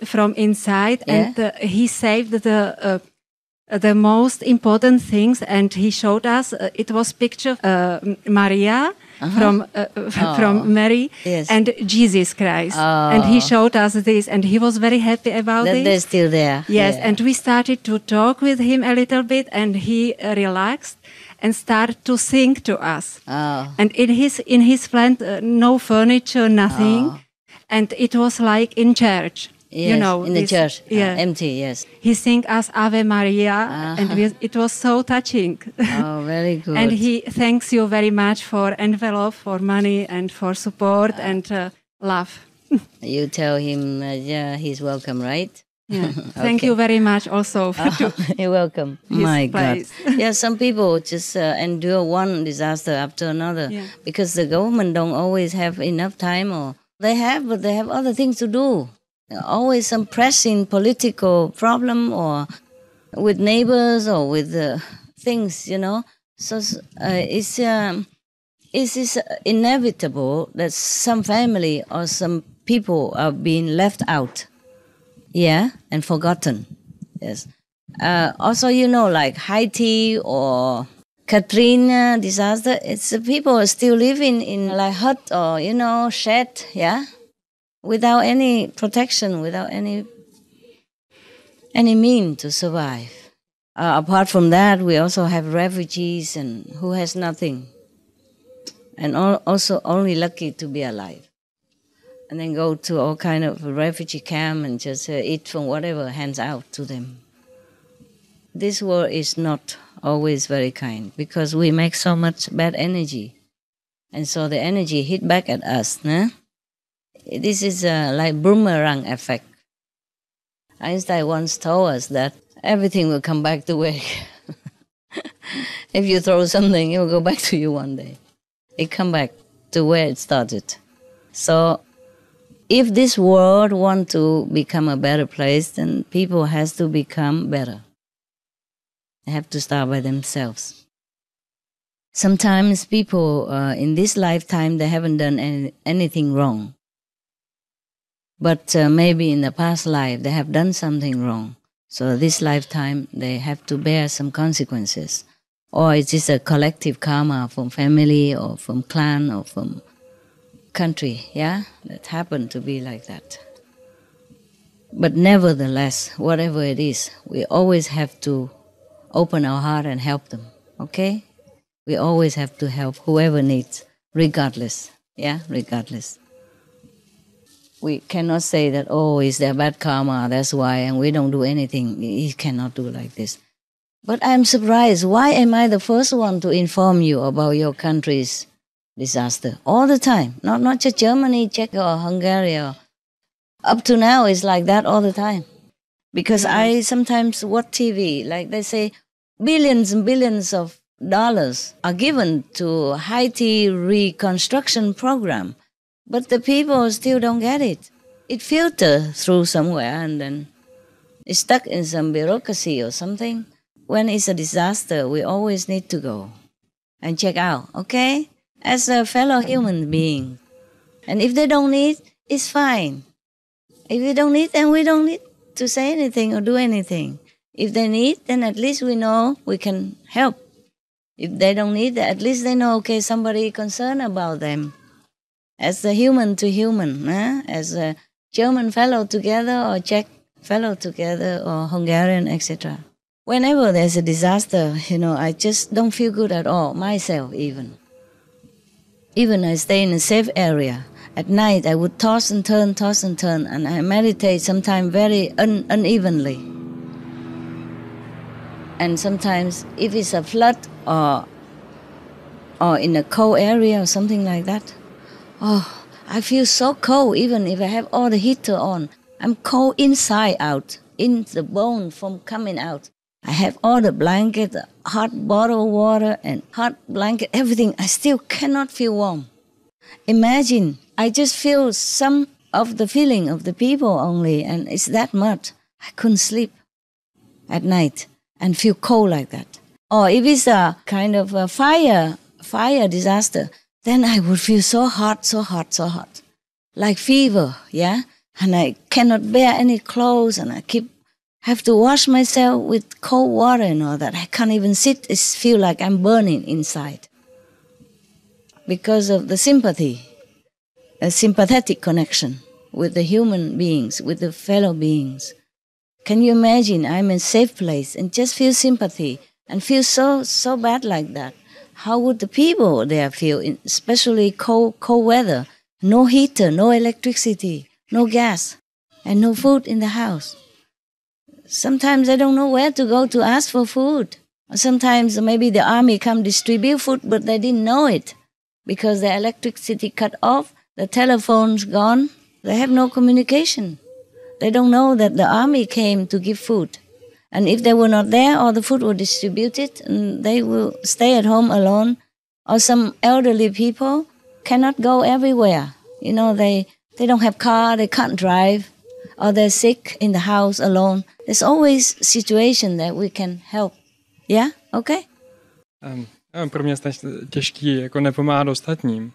from inside, and he saved the most important things, and he showed us. It was picture Maria from Mary and Jesus Christ, and he showed us this, and he was very happy about it. They're still there. Yes, and we started to talk with him a little bit, and he relaxed and started to sing to us. And in his plant, no furniture, nothing, and it was like in church. Yes, you know, in the church, empty, yes. He sang us Ave Maria, and it was so touching. Oh, very good. And he thanks you very much for envelope, for money, and for support and love. You tell him, he's welcome, right? Yeah. Thank you very much also. You're welcome. My place. God. Yeah, some people just endure one disaster after another because the government don't always have enough time, or they have, but they have other things to do. Always some pressing political problem, or with neighbors, or with things, you know. So it's inevitable that some family or some people are being left out, and forgotten. Yes. Also, you know, like Haiti or Katrina disaster, it's people are still living in like hut or, you know, shed, without any protection, without any mean to survive. Apart from that, we also have refugees and who has nothing, and also only lucky to be alive, and then go to all kind of refugee camp and just eat from whatever hands out to them. This world is not always very kind because we make so much bad energy, and so the energy hit back at us. This is like boomerang effect. Einstein once told us that everything will come back to where if you throw something, it will go back to you one day. It come back to where it started. So if this world want to become a better place, then people has to become better. They have to start by themselves. Sometimes people in this lifetime, they haven't done anything wrong. But maybe in the past life, they have done something wrong. So this lifetime, they have to bear some consequences. Or it is a collective karma from family or from clan or from country, yeah? That happened to be like that. But nevertheless, whatever it is, we always have to open our heart and help them, okay? We always have to help whoever needs, regardless, yeah? Regardless. We cannot say that, oh, it's their bad karma, that's why, and we don't do anything. You cannot do like this. But I'm surprised, why am I the first one to inform you about your country's disaster? All the time, not just Germany, Czech or Hungary. Up to now, it's like that all the time. Because I sometimes watch TV, like they say, billions and billions of dollars are given to Haiti reconstruction program. But the people still don't get it. It filters through somewhere and then it's stuck in some bureaucracy or something. When it's a disaster, we always need to go and check out, okay? As a fellow human being. And if they don't need, it's fine. If we don't need, then we don't need to say anything or do anything. If they need, then at least we know we can help. If they don't need, at least they know, okay, somebody is concerned about them. As a human to human, as a German fellow together or Czech fellow together or Hungarian, etc. Whenever there's a disaster, I just don't feel good at all, myself even. Even I stay in a safe area. At night I would toss and turn, and I meditate sometimes very unevenly. And sometimes if it's a flood or in a cold area or something like that, oh, I feel so cold even if I have all the heater on. I'm cold inside out, in the bone from coming out. I have all the blanket, hot bottled water and hot blanket, everything. I still cannot feel warm. Imagine, I just feel some of the feeling of the people only, and it's that much. I couldn't sleep at night and feel cold like that. Or if it's a kind of a fire disaster, then I would feel so hot, like fever, yeah? And I cannot bear any clothes, and I have to wash myself with cold water and all that. I can't even sit, I feel like I'm burning inside. Because of the sympathy, a sympathetic connection with the human beings, with the fellow beings. Can you imagine I'm in a safe place and just feel sympathy and feel so bad like that? How would the people there feel, especially cold weather? No heater, no electricity, no gas, and no food in the house. Sometimes I don't know where to go to ask for food. Or sometimes maybe the army come distribute food, but they didn't know it because the electricity cut off, the telephone's gone, they have no communication. They don't know that the army came to give food. And if they were not there, all the food was distributed, and they will stay at home alone. Or some elderly people cannot go everywhere. They don't have car, they can't drive, or they're sick in the house alone. There's always a situation that we can help. Yeah? Okay? Pro mě je těžký jako nepomáhat ostatním,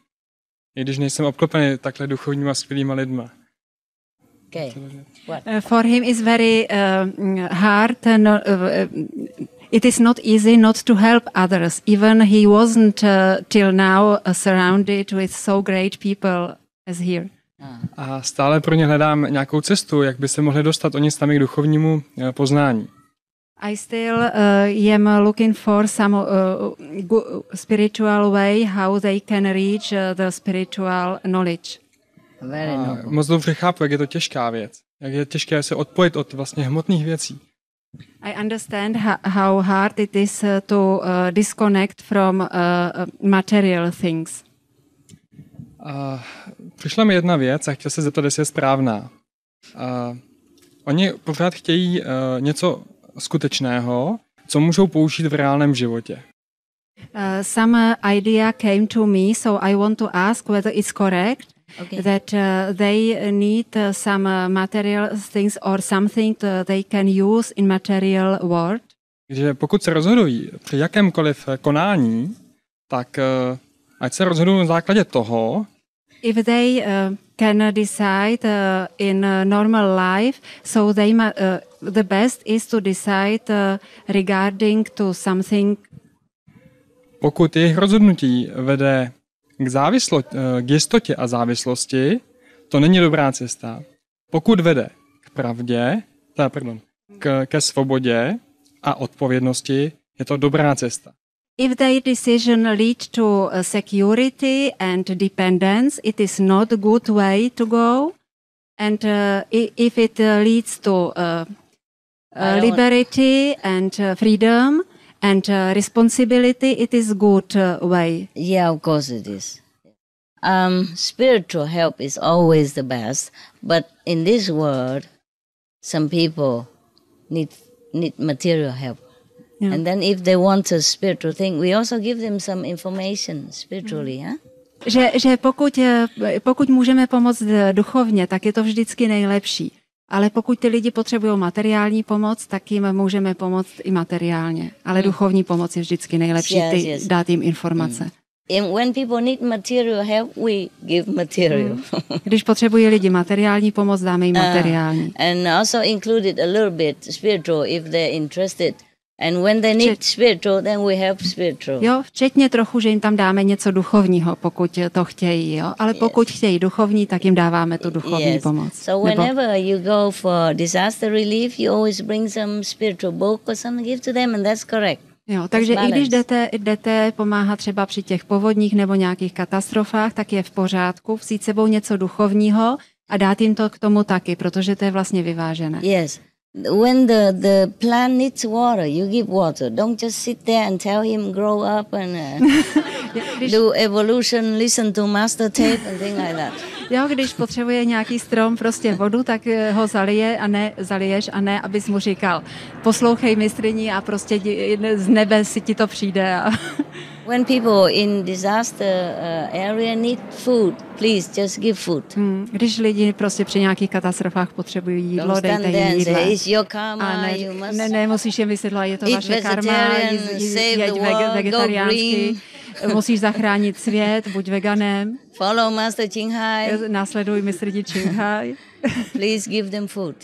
i když nejsem obklopený takhle duchovníma skvělýma lidma. Okay. For him it's very hard. It is not easy not to help others. Even he wasn't till now surrounded with so great people as here. A stále pro ně hledám nějakou cestu, jak by se mohli dostat oni sami k duchovnímu poznání. I still am looking for some spiritual way how they can reach the spiritual knowledge. Moc dobře chápu, jak je to těžká věc. Jak je těžké se odpojit od vlastně hmotných věcí. I understand how hard it is to disconnect from material things. Přišla mi jedna věc a chtěl se zeptat, jestli je správná. Oni pořád chtějí něco skutečného, co můžou použít v reálném životě. Some idea came to me, so I want to ask whether it's correct that they need some material things or something they can use in material world. Takže pokud se rozhodují při jakémkoliv konání, tak ať se rozhodují na základě toho, if they can decide in normal life, so they the best is to decide regarding to something. Pokud jejich rozhodnutí vede k jistotě a závislosti, to není dobrá cesta. Pokud vede k pravdě, ke svobodě a odpovědnosti, je to dobrá cesta. If their decision leads to security and dependence, it is not a good way to go. And if it leads to liberty and freedom and responsibility, it is good way. Yeah, of course it is. Spiritual help is always the best, but in this world, some people need material help. Yeah. And then if they want a spiritual thing, we also give them some information spiritually, huh? Že pokud můžeme pomoct duchovně, tak je to vždycky nejlepší. Ale pokud ty lidi potřebují materiální pomoc, tak jim můžeme pomoct i materiálně. Ale duchovní pomoc je vždycky nejlepší, dát jim informace. When people need material help, we give material. Když potřebují lidi materiální pomoc, dáme jim materiální. And also included a little bit spiritual if they're interested. And when they need spiritual, then we help spiritual. Jo, včetně trochu, že jim tam dáme něco duchovního, pokud to chtějí, jo. Ale pokud chtějí duchovní, tak jim dáváme tu duchovní pomoc. So whenever you go for disaster relief, you always bring some spiritual book or something, give to them, and that's correct. Jo, takže i když jdete pomáhat třeba při těch povodních nebo nějakých katastrofách, tak je v pořádku vzít sebou něco duchovního a dát jim to k tomu taky, protože to je vlastně vyvážené. Yes. When the plant needs water, you give water. Don't just sit there and tell him grow up and do evolution, listen to master tape and things like that. Jo, když potřebuje nějaký strom prostě vodu, tak ho zaliješ a ne, abys mu říkal, poslouchej mistryni a prostě z nebe si ti to přijde. When people in disaster area need food, please just give food. Když lidi prostě při nějakých katastrofách potřebují jídlo, dejte jim jídlo. Nemusíš jim vysvětlovat, je to vaše karma, jeď vegetariánsky. Musíš zachránit svět, buď veganem. Follow Master Qinghai. Následuj mistryni Qinghai. Please give them food.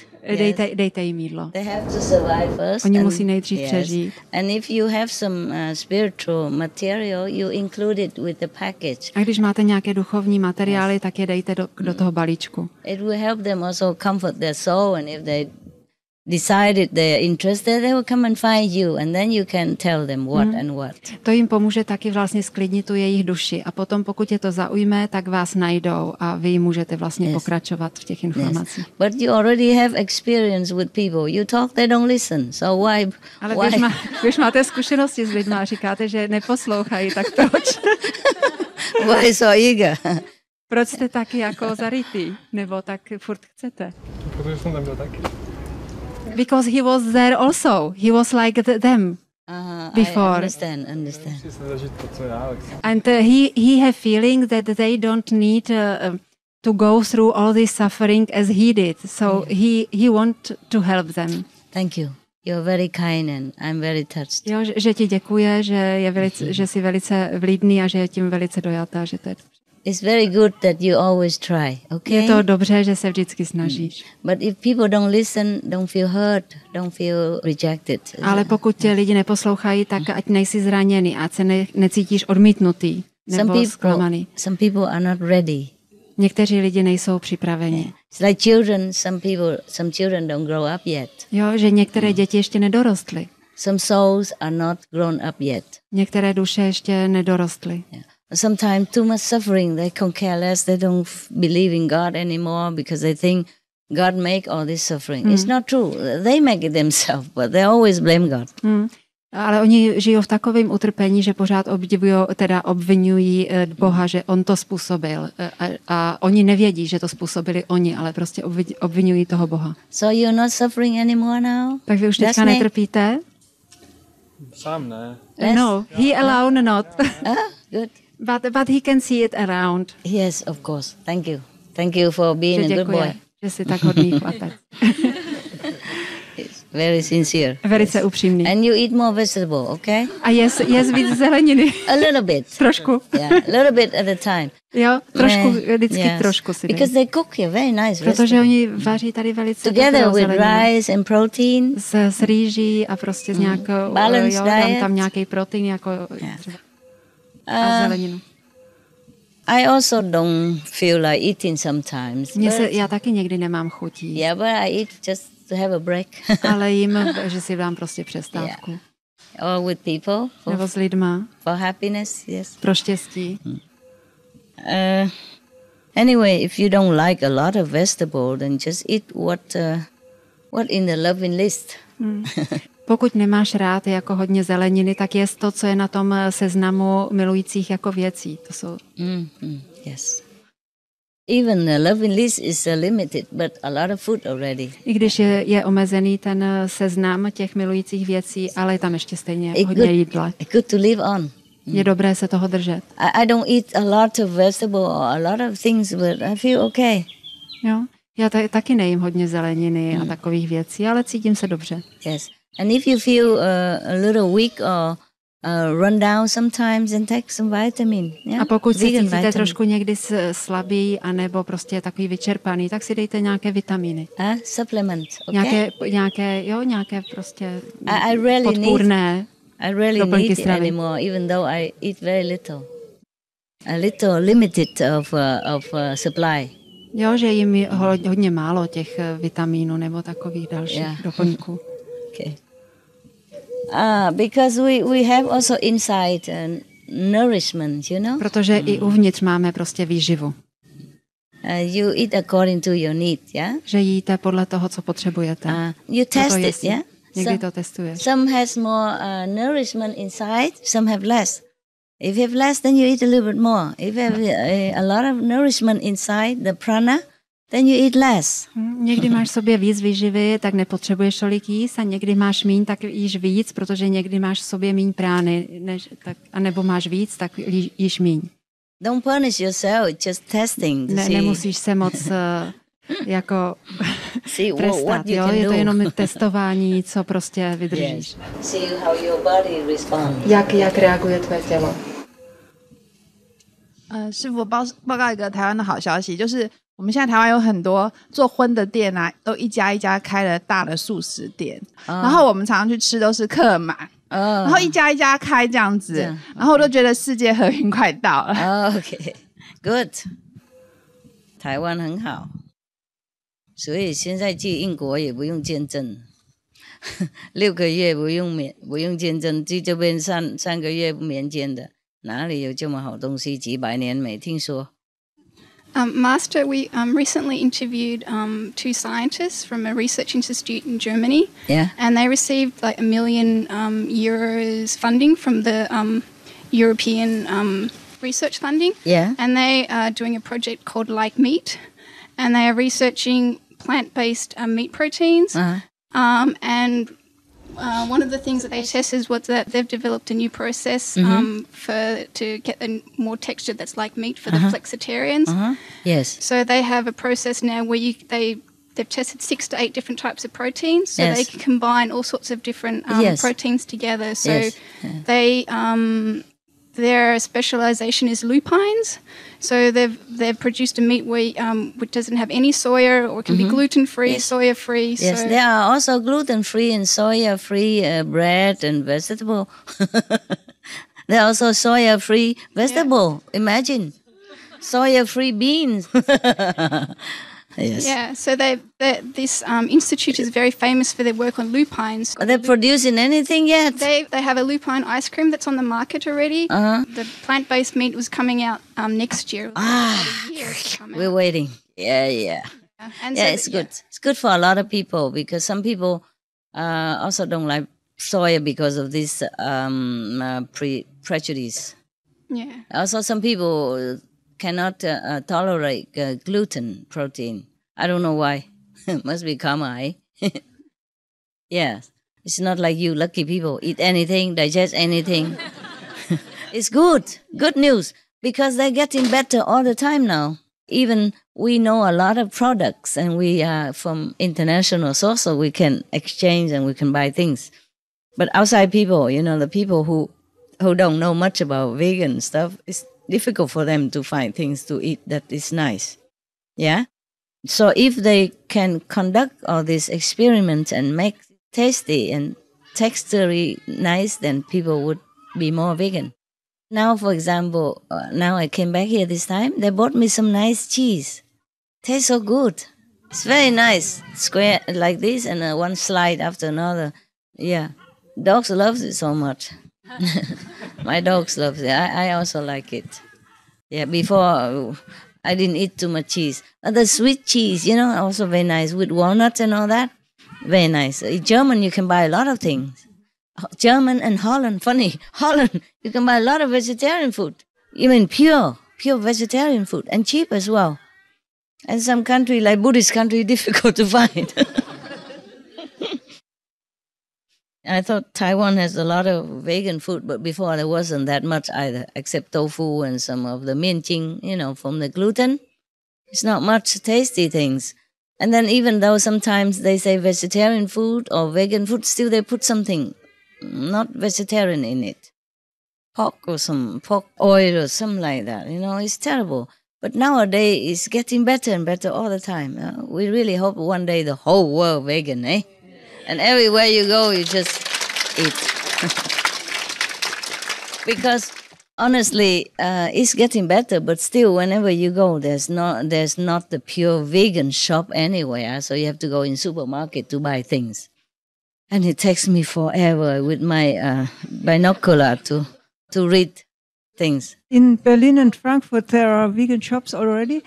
Dejte jim jídlo. They have to survive first. Oni musí nejdřív přežít. And if you have some spiritual material, you include it with the package. A když máte nějaké duchovní materiály, tak je dejte do toho balíčku. It will help them also comfort their soul, and if they decided they're interested, they will come and find you, and then you can tell them what and what. To jim pomůže taky vlastně sklidnit tu jejich duši. A potom, pokud je to zaujme, tak vás najdou a vy jim můžete vlastně pokračovat v těch informacích. But you already have experience with people. You talk, they don't listen. So why? Ale když máte zkušenosti s lidmi a říkáte, že neposlouchají, tak proč? Why so eager? Proč jste taky jako zarytý? Nebo tak furt chcete? Protože jsem tam byl taky. Because he was there also. He was like them before. I understand. And he have feeling that they don't need to go through all this suffering as he did. So he want to help them. Thank you. You're very kind and I'm very touched. Jo, že ti děkuje, že jsi velice vlídný a že je tím velice dojatá, že to je. It's very good that you always try, okay? Je to dobře, že se vždycky snažíš. But if people don't listen, don't feel hurt, don't feel rejected. Ale pokud tě lidi neposlouchají, tak ať nejsi zraněný, ať se necítíš odmítnutý nebo zklamaný. Some people are not ready. Někteří lidi nejsou připraveni. It's like children, some children don't grow up yet. Jo, že některé děti ještě nedorostly. Some souls are not grown up yet. Některé duše ještě nedorostly. Yeah. Sometimes too much suffering, they can care less, they don't believe in God anymore because they think God make all this suffering. It's not true. They make it themselves, but they always blame God. Ale oni žijou v takovém utrpení, že pořád obvinují Boha, že on to způsobil. A oni nevědí, že to způsobili oni, ale prostě obvinují toho Boha. So you're not suffering anymore now? Tak vy už teďka netrpíte? Sám ne. No, he alone not. Good. But he can see it around. Yes, of course. Thank you. Thank you for being a good boy. Že jsi tak hodný chlapec. Very sincere. Velice upřímný. And you eat more vegetable, okay? A jest víc zeleniny. A little bit. Trošku. Yeah, a little bit at a time. Jo, trošku, vždycky trošku si dej. Because they cook here very nice. Protože oni vaří tady velice together with rice and protein. S rýží a prostě s nějakou, dám tam nějaký protein jako a zeleninu. I also don't feel like eating sometimes. Já taky někdy nemám chutí. Yeah, but I eat just to have a break. Ale jím, že si dám prostě přestávku. Yeah. Or with people. Nebo s lidma. For happiness, yes. Pro štěstí. Anyway, if you don't like a lot of vegetable, then just eat what in the loving list. Pokud nemáš rád jako hodně zeleniny, tak jest to, co je na tom seznamu milujících jako věcí. To jsou... Yes. Even the loving list is limited, but a lot of food already. I když je omezený ten seznam těch milujících věcí, ale je tam ještě stejně hodně jídla. Good to live on. Je dobré se toho držet. I don't eat a lot of vegetable or a lot of things, but I feel okay. Jo, já taky nejím hodně zeleniny a takových věcí, ale cítím se dobře. Yes. And if you feel a little weak or run down sometimes, then take some vitamin. Yeah? A pokud se cítíte trošku někdy slabý anebo prostě takový vyčerpaný, tak si dejte nějaké vitamíny. Supplement, okay? Nějaké prostě podpůrné. I really need it anymore, even though I eat very little. A little limited of supply. Jo, že jim hodně málo těch vitamínů nebo takových dalších doplňků. Okay. Because we have also inside nourishment, you know? Protože i uvnitř máme prostě výživu. You eat according to your need, yeah? Že jíte podle toho, co potřebujete. You test it, yeah? Někdy to testuješ. Some has more nourishment inside, some have less. If you have less, then you eat a little bit more. If you have a lot of nourishment inside, the prana, then you eat less. Někdy máš v sobě víc výživy, tak nepotřebuješ tolik jíst, a někdy máš míň, tak jíš víc, protože někdy máš v sobě míň prány, a nebo máš víc, tak jíš míň. Don't punish yourself, it's just testing. Nemusíš se moc jako trestat, jo? Je to jenom testování, co prostě vydržíš. See how your body responds. Jak reaguje tvé tělo. 师父报告一个台湾的好消息，就是我们现在台湾有很多做荤的店啊，都一家一家开了大的素食店，然后我们常常去吃都是客满，然后一家一家开这样子，然后我都觉得世界和平快到了。Okay, good. 台湾很好，所以现在去英国也不用签证，6个月不用签证，去这边3个月免签的。哪里有这么好东西？几百年没听说。Master, we recently interviewed 2 scientists from a research institute in Germany. Yeah. And they received like €1 million euros funding from the European research funding. Yeah. And they are doing a project called Like Meat. And they are researching plant-based meat proteins. And one of the things that they test is that they've developed a new process to get a more texture that's like meat for the flexitarians. Yes. So they have a process now where they've tested 6 to 8 different types of proteins, so they can combine all sorts of different proteins together. So their specialization is lupines. So they've produced a meat which doesn't have any soya, or it can be gluten-free, soya-free. Yes, so there are also gluten-free and soya-free bread and vegetable. There are also soya-free vegetable. Yeah. Imagine, soya-free beans. Yes. Yeah, so this institute is very famous for their work on lupines. Are they producing anything yet? They have a lupine ice cream that's on the market already. The plant-based meat was coming out next year. We're waiting. Yeah. And so it's good. It's good for a lot of people, because some people also don't like soya because of this prejudice. Yeah. Also, some people cannot tolerate gluten protein. I don't know why. Must be karma, eh? Yes. It's not like you lucky people eat anything, digest anything. It's good. Good news. Because they're getting better all the time now. Even we know a lot of products and we are from international source, so we can exchange and we can buy things. But outside people, the people who don't know much about vegan stuff, it's difficult for them to find things to eat that is nice. Yeah? So if they can conduct all these experiments and make tasty and texturally nice, then people would be more vegan. Now, for example, now I came back here this time, they bought me some nice cheese. Tastes so good. It's very nice. Square like this and one slide after another. Yeah. Dogs love it so much. My dogs love it. I also like it. Yeah, before I didn't eat too much cheese. The sweet cheese, also very nice with walnuts and all that. Very nice. In German, you can buy a lot of things. German and Holland, funny. Holland, you can buy a lot of vegetarian food. Even pure vegetarian food and cheap as well. And some country like Buddhist country, difficult to find. I thought Taiwan has a lot of vegan food, but before there wasn't that much either, except tofu and some of the mianjing, from the gluten. It's not much tasty things. And then even though sometimes they say vegetarian food or vegan food, still they put something not vegetarian in it. Pork or some pork oil or something like that. It's terrible. But nowadays it's getting better and better all the time. We really hope one day the whole world vegan, eh? And everywhere you go, you just eat. Because honestly, it's getting better, but still, whenever you go, there's not the pure vegan shop anywhere. So you have to go in supermarket to buy things. And it takes me forever with my binocular to read things. In Berlin and Frankfurt, there are vegan shops already.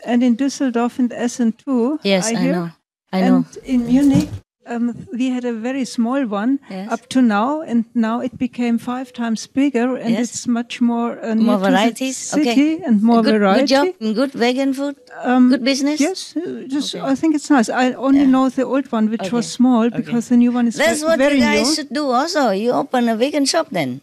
And in Düsseldorf and Essen too. Yes, I know. And in Munich, we had a very small one up to now, and now it became 5 times bigger, and it's much more more varieties, city and more variety. Good job, good vegan food, good business. Yes, I think it's nice. I only know the old one, which was small, because the new one is That's what very you guys new. should do also. You open a vegan shop then.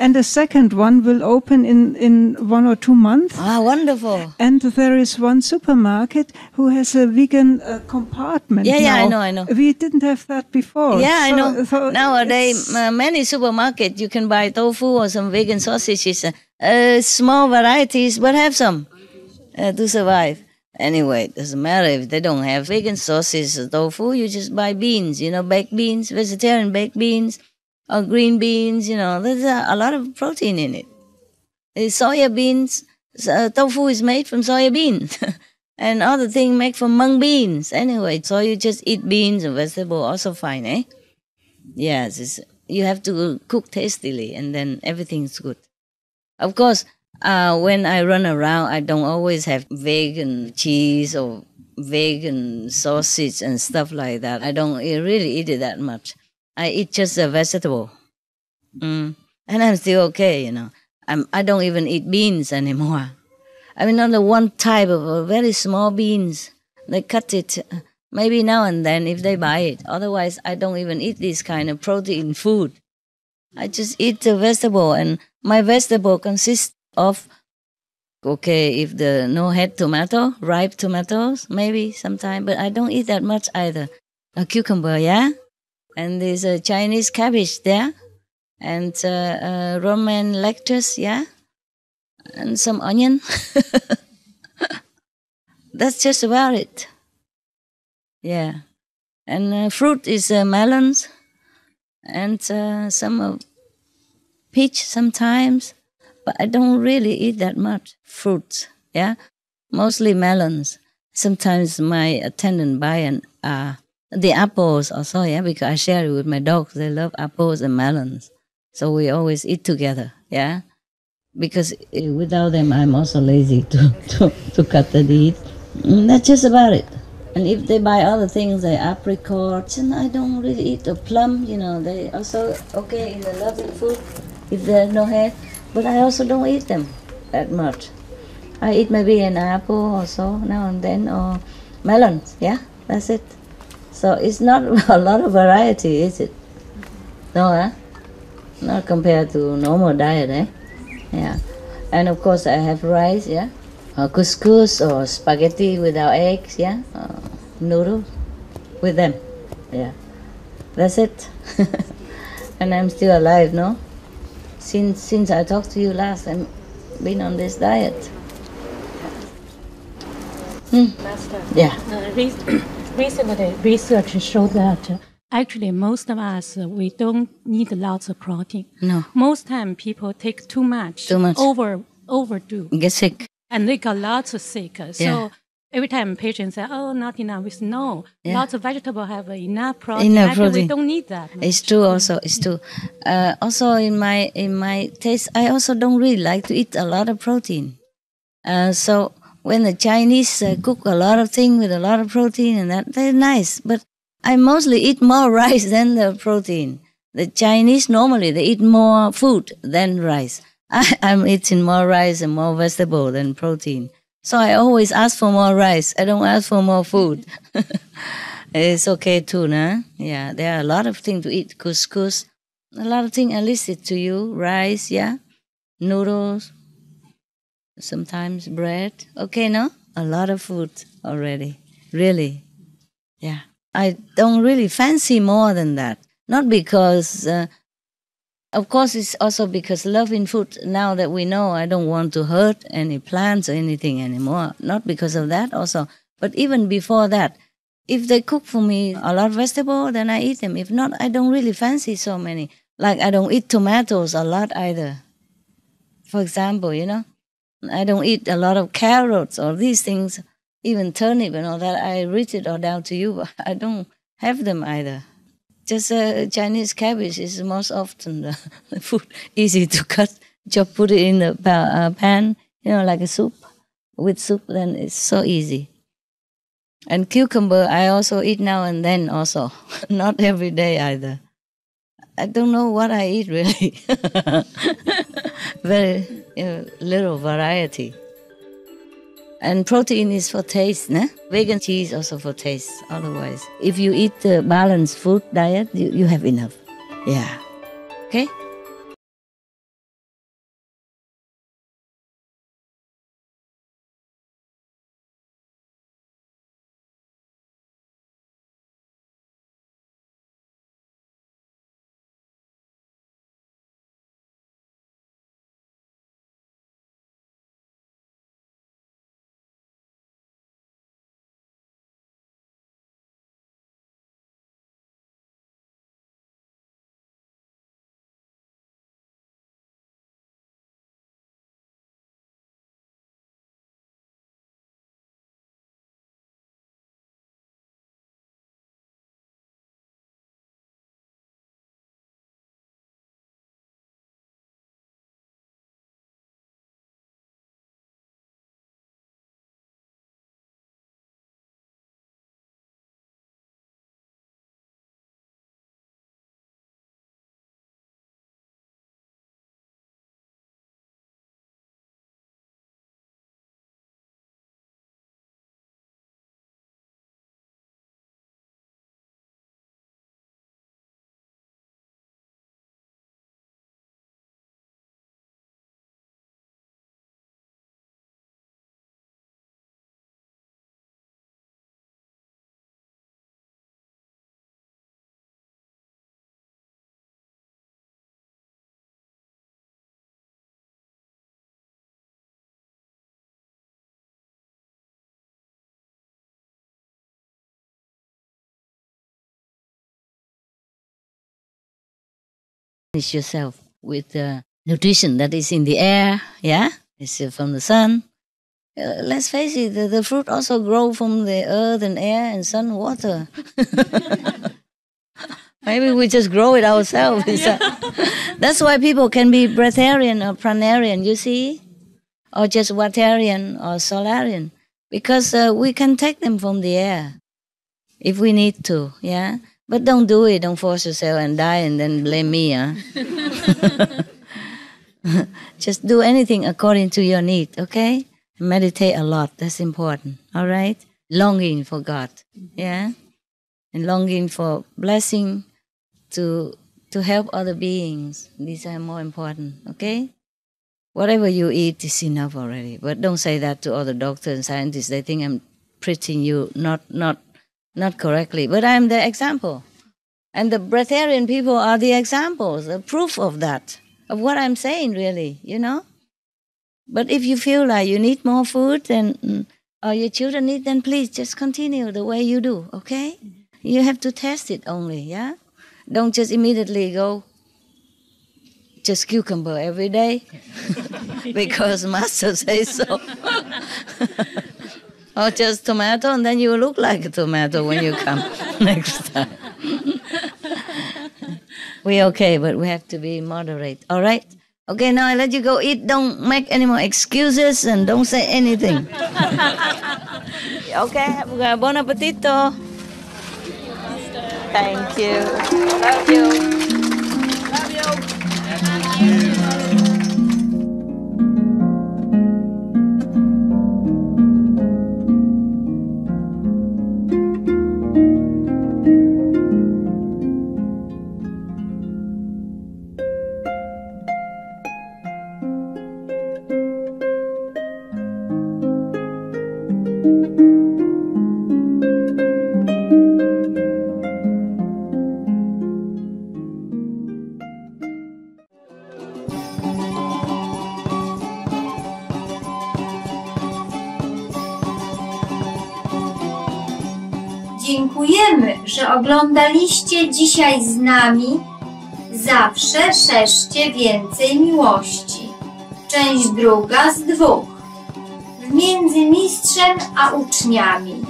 And the second one will open in 1 or 2 months. Ah, wonderful. And there is one supermarket who has a vegan compartment. Yeah, now. I know. We didn't have that before. Yeah, I know. Nowadays, many supermarkets, you can buy tofu or some vegan sausages. Small varieties, but have some to survive. Anyway, it doesn't matter if they don't have vegan sausages or tofu. You just buy beans, baked beans, vegetarian baked beans. Or green beans, there's a lot of protein in it. Soya beans, tofu is made from soya beans. And other things made from mung beans. Anyway, so you just eat beans and vegetables, also fine, eh? Yes, you have to cook tastily and then everything's good. Of course, when I run around, I don't always have vegan cheese or vegan sausage and stuff like that. I don't really eat it that much. I eat just a vegetable. And I'm still okay, I don't even eat beans anymore. I mean, not the one type of very small beans. They cut it maybe now and then if they buy it. Otherwise, I don't even eat this kind of protein food. I just eat the vegetable, and my vegetable consists of, if the no-head tomato, ripe tomatoes, maybe sometime, but I don't eat that much either. A cucumber, yeah? And there's a Chinese cabbage there, and Roman lettuce, yeah, and some onion. That's just about it. Yeah, and fruit is melons, and some peach sometimes, but I don't really eat that much fruits. Yeah, mostly melons. Sometimes my attendant buy the apples also, yeah, because I share it with my dogs. They love apples and melons. So we always eat together, yeah. Because without them, I'm also lazy to cut the meat. That's just about it. And if they buy other things like apricots, and I don't really eat the plum, you know, they also okay in the loving food if there's no head, but I also don't eat them that much. I eat maybe an apple or so now and then, or melons, yeah, that's it. So it's not a lot of variety, is it? No, huh? Not compared to normal diet, eh? Yeah. And of course I have rice, yeah? Or couscous or spaghetti without eggs, yeah? Noodles with them, yeah. That's it. And I'm still alive, no? Since I talked to you last, I've been on this diet. Master. Yeah. Recently, research showed that actually most of us, we don't need lots of protein. No. Most time people take too much. Overdo. Get sick. And they got lots of sick. So every time patients say, oh, not enough, we say, no, lots of vegetables have enough protein. Enough actually, protein. we don't need that much. It's true also, it's true. Also in my taste, I also don't really like to eat a lot of protein. So when the Chinese cook a lot of things with a lot of protein and that, they're nice. But I mostly eat more rice than the protein. The Chinese, normally, they eat more food than rice. I'm eating more rice and more vegetable than protein. So I always ask for more rice. I don't ask for more food. It's okay too, nah? Yeah, there are a lot of things to eat. Couscous, a lot of things I listed to you. Rice, yeah? Noodles, sometimes bread. Okay, no? A lot of food already. Really. Yeah. I don't really fancy more than that. Not because, of course, it's also because loving food, now that we know I don't want to hurt any plants or anything anymore. Not because of that also. But even before that, if they cook for me a lot of vegetable, then I eat them. If not, I don't really fancy so many. Like I don't eat tomatoes a lot either. For example, you know, I don't eat a lot of carrots or these things. Even turnip and all that, I read it all down to you, but I don't have them either. Just Chinese cabbage is most often the food, easy to cut. Just put it in the pan, you know, like a soup. With soup, then it's so easy. And cucumber, I also eat now and then also. Not every day either. I don't know what I eat really. Very little variety. And protein is for taste, né? Vegan cheese also for taste, otherwise. If you eat a balanced food diet, you have enough. Yeah. Okay? Yourself with the nutrition that is in the air, yeah? It's from the sun. Let's face it, the fruit also grow from the earth and air and sun, water. Maybe we just grow it ourselves. Yeah. That's why people can be breatharian or pranarian, you see? Or just waterian or solarian. Because we can take them from the air. if we need to, yeah? But don't do it, don't force yourself and die and then blame me, huh? Just do anything according to your need, okay? Meditate a lot, that's important, all right? Longing for God, yeah? And longing for blessing to help other beings. These are more important, okay? Whatever you eat is enough already. But don't say that to other doctors and scientists. They think I'm preaching you not correctly. But I'm the example. And the breatharian people are the examples, the proof of that, of what I'm saying, really, you know? But if you feel like you need more food than or your children need, then please just continue the way you do, okay? You have to test it only, yeah? Don't just immediately go just cucumber every day because master says so. Or just tomato, and then you look like a tomato when you come next time. We're okay, but we have to be moderate, all right? Okay, now I let you go eat. Don't make any more excuses and don't say anything. Okay, have a bon appetito. Thank you. Love you. Love you. Thank you. Dziękujemy, że oglądaliście dzisiaj z nami Zawsze szerzcie więcej miłości. Część druga z 2. Między mistrzem a uczniami.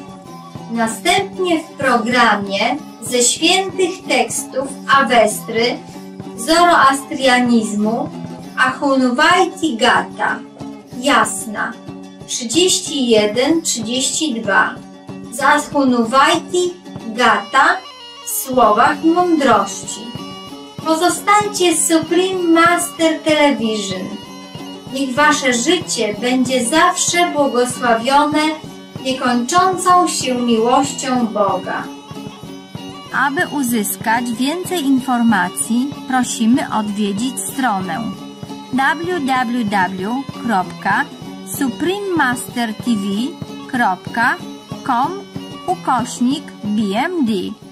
Następnie w programie ze świętych tekstów Awestry, zoroastrianizmu, Ahunvaiti Gata, Jasna, 31-32. Z Ahunvaiti Gata w słowach mądrości. Pozostańcie z Supreme Master Television. Niech wasze życie będzie zawsze błogosławione niekończącą się miłością Boga. Aby uzyskać więcej informacji, prosimy odwiedzić stronę www.suprememastertv.com/BMD.